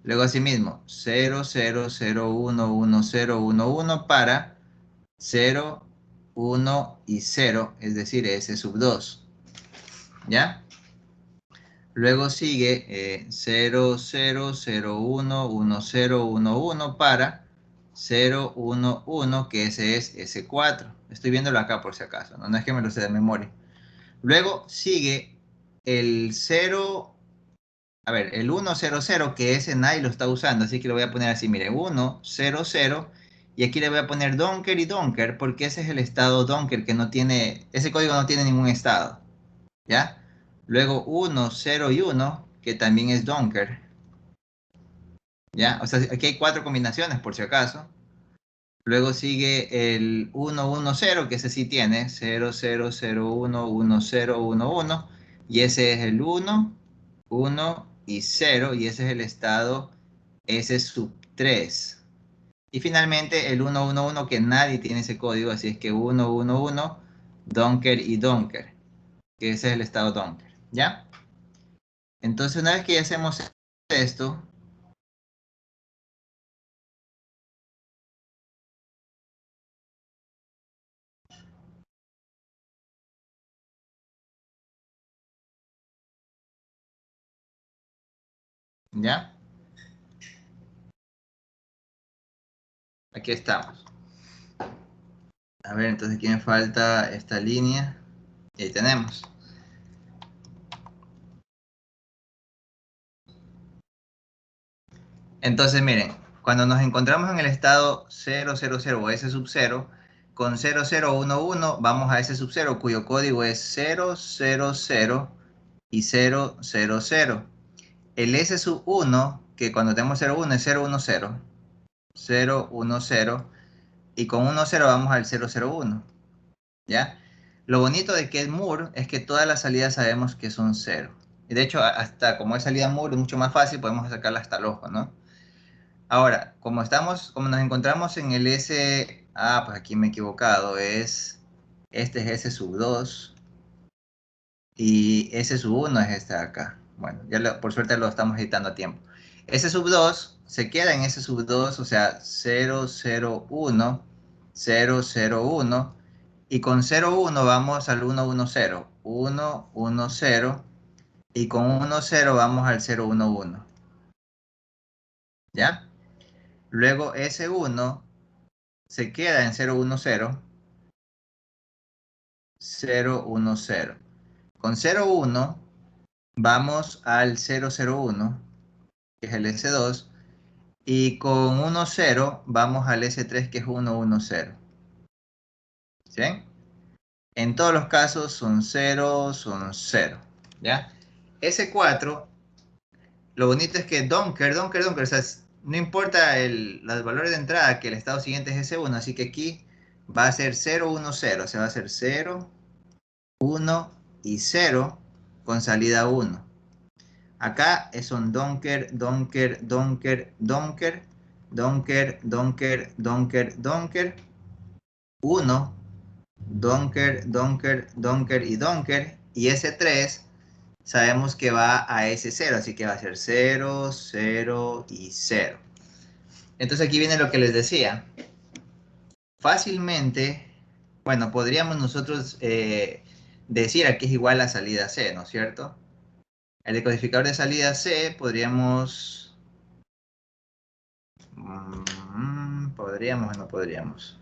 Speaker 1: Luego asimismo 0, 0, 0, 1, 1, 0, 1, 1 para 0, 1 y 0, es decir, S sub 2, ¿ya? Luego sigue 0, 0, 0, 1, 1, 0, 1, 1 para 0, 1, 1, que ese es S4. Estoy viéndolo acá por si acaso, no es que me lo sé de memoria. Luego sigue el 0, a ver, el 1, 0, 0, que ese nadie lo está usando, así que lo voy a poner así, mire, 1, 0, 0, y aquí le voy a poner donker y donker, porque ese es el estado donker que no tiene, ese código no tiene ningún estado, ¿ya? Luego 1, 0 y 1, que también es donker, ¿ya? O sea, aquí hay 4 combinaciones por si acaso. Luego sigue el 1, 1, 0, que ese sí tiene 0, 0, 0, 1, 1, 0, 1, 1. Y ese es el 1, 1 y 0. Y ese es el estado S sub 3. Y finalmente el 1, 1, 1, que nadie tiene ese código. Así es que 1, 1, 1, donker y donker. Que ese es el estado donker, ¿ya? Entonces una vez que ya hacemos esto, ¿ya? Aquí estamos. A ver, entonces aquí me falta esta línea. Y ahí tenemos. Entonces, miren, cuando nos encontramos en el estado 0, 0, 0 o S sub 0, con 0, 0, 1, 1, vamos a S sub 0, cuyo código es 0, 0, 0 y 0, 0, 0. El S sub 1, que cuando tenemos 0, 1 es 0, 1, 0, 0, 1, 0, y con 1, 0 vamos al 0, 0, 1, ¿ya? Lo bonito de que es Moore es que todas las salidas sabemos que son 0, Y de hecho, hasta como es salida Moore, es mucho más fácil, podemos sacarla hasta el ojo, ¿no? Ahora, como nos encontramos en el S, pues aquí me he equivocado, este es S sub 2 y S sub 1 es este de acá. Bueno, por suerte lo estamos editando a tiempo. S sub 2 se queda en S sub 2, o sea, 0, 0, 1, 0, 0, 1, y con 0, 1 vamos al 1, 1, 0, 1, 1, 0, y con 1, 0 vamos al 0, 1, 1, ¿ya? Luego S1 se queda en 0, 1, 0, 0, 1, 0. Con 0, 1 vamos al 0, 0, 1, que es el S2, y con 1, 0 vamos al S3, que es 1, 1, 0. ¿Sí? En todos los casos son 0, son 0. ¿Ya? S4, lo bonito es que Donker, o sea, no importa los valores de entrada, que el estado siguiente es S1, así que aquí va a ser 0, 1, 0, o sea, va a ser 0, 1 y 0 con salida 1. Acá son Donker, Donker, Donker, Donker, Donker, Donker, Donker, Donker, 1, Donker, Donker, Donker y Donker. Y S3 sabemos que va a S0, así que va a ser 0, 0 y 0. Entonces aquí viene lo que les decía. Fácilmente, bueno, podríamos nosotros decir aquí es igual a salida C, ¿no es cierto? El decodificador de salida C podríamos... podríamos o no podríamos.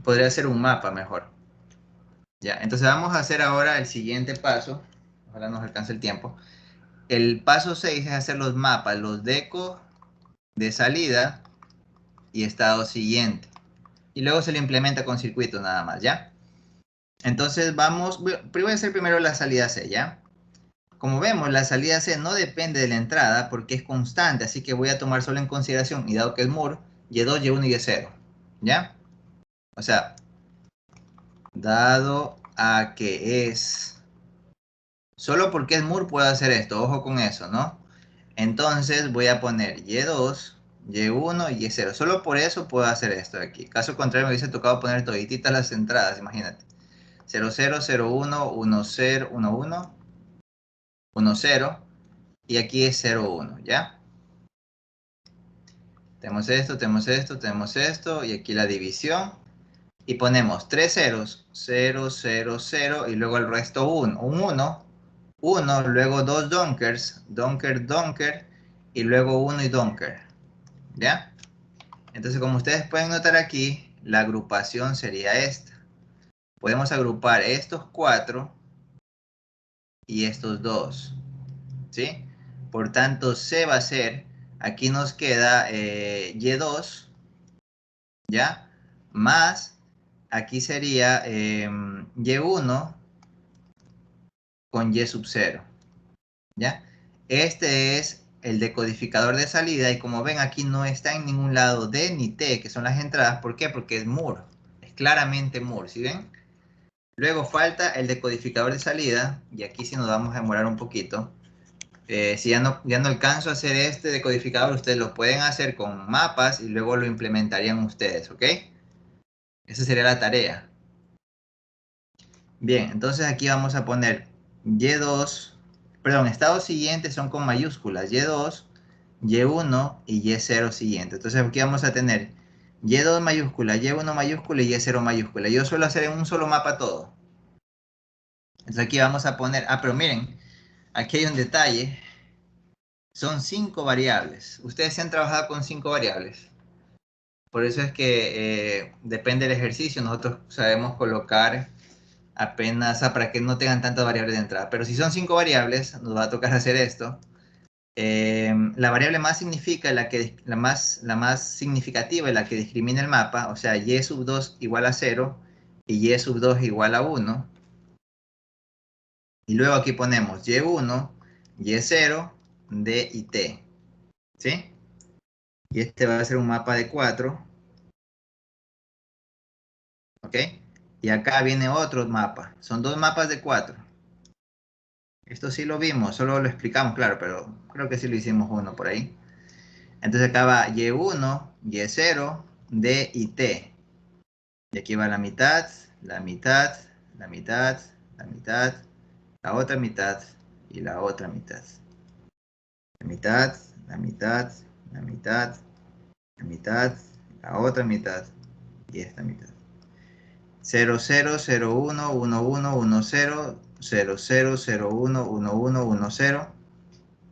Speaker 1: Podría ser un mapa mejor. Ya, entonces vamos a hacer ahora el siguiente paso. Ojalá nos alcance el tiempo. El paso 6 es hacer los mapas, los deco de salida y estado siguiente. Y luego se le implementa con circuitos nada más, ¿ya? Entonces voy a hacer primero la salida C, ¿ya? Como vemos, la salida C no depende de la entrada porque es constante, así que voy a tomar solo en consideración, y dado que es Moore, Y2, Y1 y Y0, ¿ya? O sea, dado a que es... Solo porque es Moore puedo hacer esto, ojo con eso, ¿no? Entonces voy a poner Y2, Y1 y Y0. Solo por eso puedo hacer esto de aquí. Caso contrario me hubiese tocado poner todititas las entradas, imagínate. 0, 0, 0, 1, 1, 0, 1, 1, 1, 0. Y aquí es 0, 1, ¿ya? Tenemos esto, tenemos esto, tenemos esto. Y aquí la división. Y ponemos 3 ceros, 0, 0, 0. Y luego el resto 1. Un 1, 1. Luego 2 donkers, donker, donker. Y luego 1 y donker. ¿Ya? Entonces, como ustedes pueden notar aquí, la agrupación sería esta. Podemos agrupar estos 4 y estos 2. ¿Sí? Por tanto, C va a ser, aquí nos queda Y2, ¿ya? Más, aquí sería Y1 con Y sub 0, ¿ya? Este es el decodificador de salida y como ven aquí no está en ningún lado D ni T, que son las entradas. ¿Por qué? Porque es Moore, es claramente Moore, ¿sí ven? Luego falta el decodificador de salida y aquí sí nos vamos a demorar un poquito. Si ya no alcanzo a hacer este decodificador, ustedes lo pueden hacer con mapas y luego lo implementarían ustedes, ¿ok? Esa sería la tarea. Bien, entonces aquí vamos a poner Y2, perdón, estados siguientes son con mayúsculas, Y2, Y1 y Y0 siguiente. Entonces aquí vamos a tener Y2 mayúscula, Y1 mayúscula y Y0 mayúscula. Yo suelo hacer en un solo mapa todo. Entonces aquí vamos a poner, pero miren, aquí hay un detalle. Son 5 variables. Ustedes se han trabajado con 5 variables. Por eso es que depende del ejercicio. Nosotros sabemos colocar apenas, para que no tengan tantas variables de entrada. Pero si son 5 variables, nos va a tocar hacer esto. La variable más significa, la más significativa es la que discrimina el mapa. O sea, y sub 2 igual a 0 y y sub 2 igual a 1. Y luego aquí ponemos y1, y0, d y t. ¿Sí? Y este va a ser un mapa de 4. ¿Ok? Y acá viene otro mapa. Son dos mapas de 4. Esto sí lo vimos, solo lo explicamos, claro, pero creo que sí lo hicimos uno por ahí. Entonces acá va Y1, Y0, D y T. Y aquí va la mitad, la mitad, la mitad, la mitad, la otra mitad y la otra mitad. La mitad, la mitad, la mitad, la mitad, la otra mitad y esta mitad. 0, 0, 0, 1, 1, 1, 1, 0, 0, 0, 0, 1, 1, 1, 1, 0,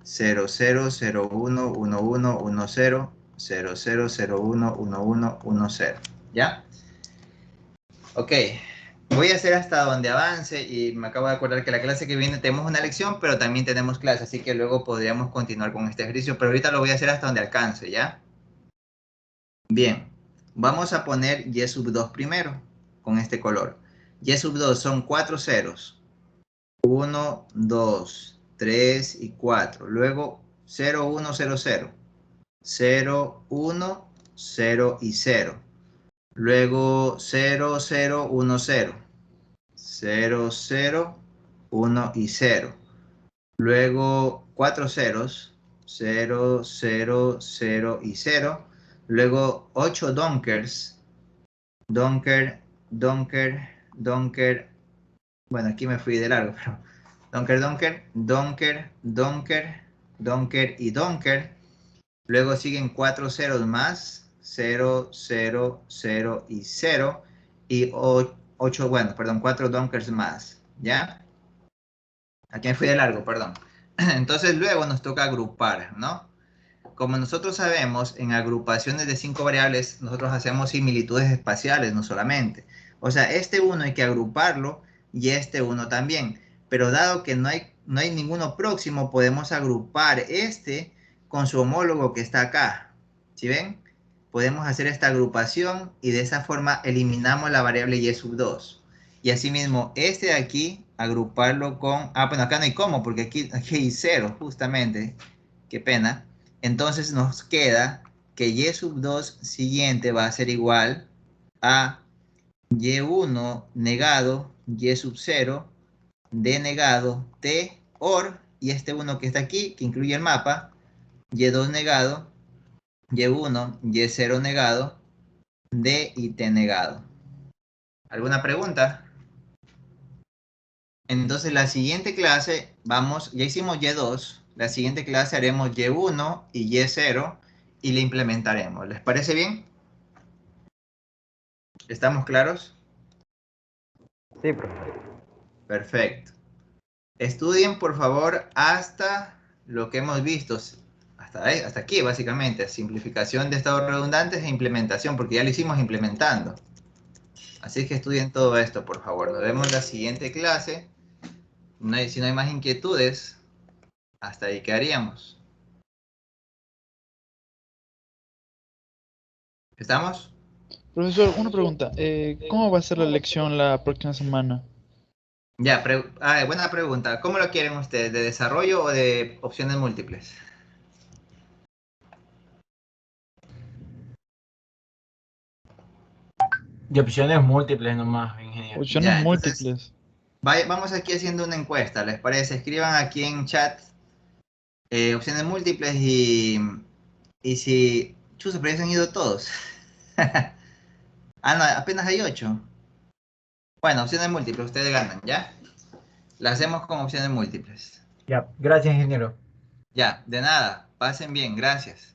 Speaker 1: 0, 0, 0, 1, 1, 1, 1, 0, 0, 0, 0, 1, 1, 1, 1, 0. ¿Ya? Ok. Voy a hacer hasta donde avance y me acabo de acordar que la clase que viene tenemos una lección, pero también tenemos clase, así que luego podríamos continuar con este ejercicio, pero ahorita lo voy a hacer hasta donde alcance, ¿ya? Bien, vamos a poner Y sub 2 primero, con este color. Y sub 2 son 4 ceros. 1, 2, 3 y 4. Luego 0, 1, 0, 0. 0, 1, 0 y 0. Luego 0, 0, 1, 0. 0, 0, 1 y 0. Luego 4 ceros. 0, 0, 0 y 0. Luego 8 donkers. Donker, donker, donker. Bueno, aquí me fui de largo, pero donker, donker, donker, donker, donker y donker. Luego siguen 4 ceros más, 0, 0, 0 y 0. Y 8, bueno, perdón, 4 donkers más, ¿ya? Aquí me fui de largo, perdón. Entonces luego nos toca agrupar, ¿no? Como nosotros sabemos, en agrupaciones de 5 variables, nosotros hacemos similitudes espaciales, no solamente. O sea, este 1 hay que agruparlo y este 1 también. Pero dado que no hay ninguno próximo, podemos agrupar este con su homólogo que está acá. ¿Sí ven? Podemos hacer esta agrupación y de esa forma eliminamos la variable y sub 2. Y asimismo, este de aquí, agruparlo con... Ah, bueno, acá no hay cómo, porque aquí hay 0, justamente. Qué pena. Entonces nos queda que y sub 2 siguiente va a ser igual a y1 negado, y sub 0, d negado, t or, y este 1 que está aquí, que incluye el mapa, y2 negado, y1, y0 negado, d y t negado. ¿Alguna pregunta? Entonces la siguiente clase, vamos, ya hicimos y2, la siguiente clase haremos y1 y y0 y le implementaremos. ¿Les parece bien? ¿Estamos claros?
Speaker 3: Sí, profesor.
Speaker 1: Perfecto. Estudien, por favor, hasta lo que hemos visto. Hasta aquí, básicamente. Simplificación de estados redundantes e implementación, porque ya lo hicimos implementando. Así que estudien todo esto, por favor. Nos vemos en la siguiente clase. Si no hay más inquietudes, hasta ahí quedaríamos. ¿Estamos?
Speaker 5: Profesor, una pregunta. ¿Cómo va a ser la lección la próxima semana?
Speaker 1: Ya, buena pregunta. ¿Cómo lo quieren ustedes? ¿De desarrollo o de opciones múltiples?
Speaker 4: De opciones múltiples nomás, ingeniero.
Speaker 5: Opciones
Speaker 1: Ya, entonces,
Speaker 5: múltiples.
Speaker 1: vamos aquí haciendo una encuesta, ¿les parece? Escriban aquí en chat opciones múltiples y si... Chuzo, pero ya se han ido todos. Ah, no, apenas hay 8. Bueno, opciones múltiples, ustedes ganan, ¿ya? Las hacemos con opciones múltiples.
Speaker 4: Ya, gracias, ingeniero.
Speaker 1: Ya, de nada, pasen bien, gracias.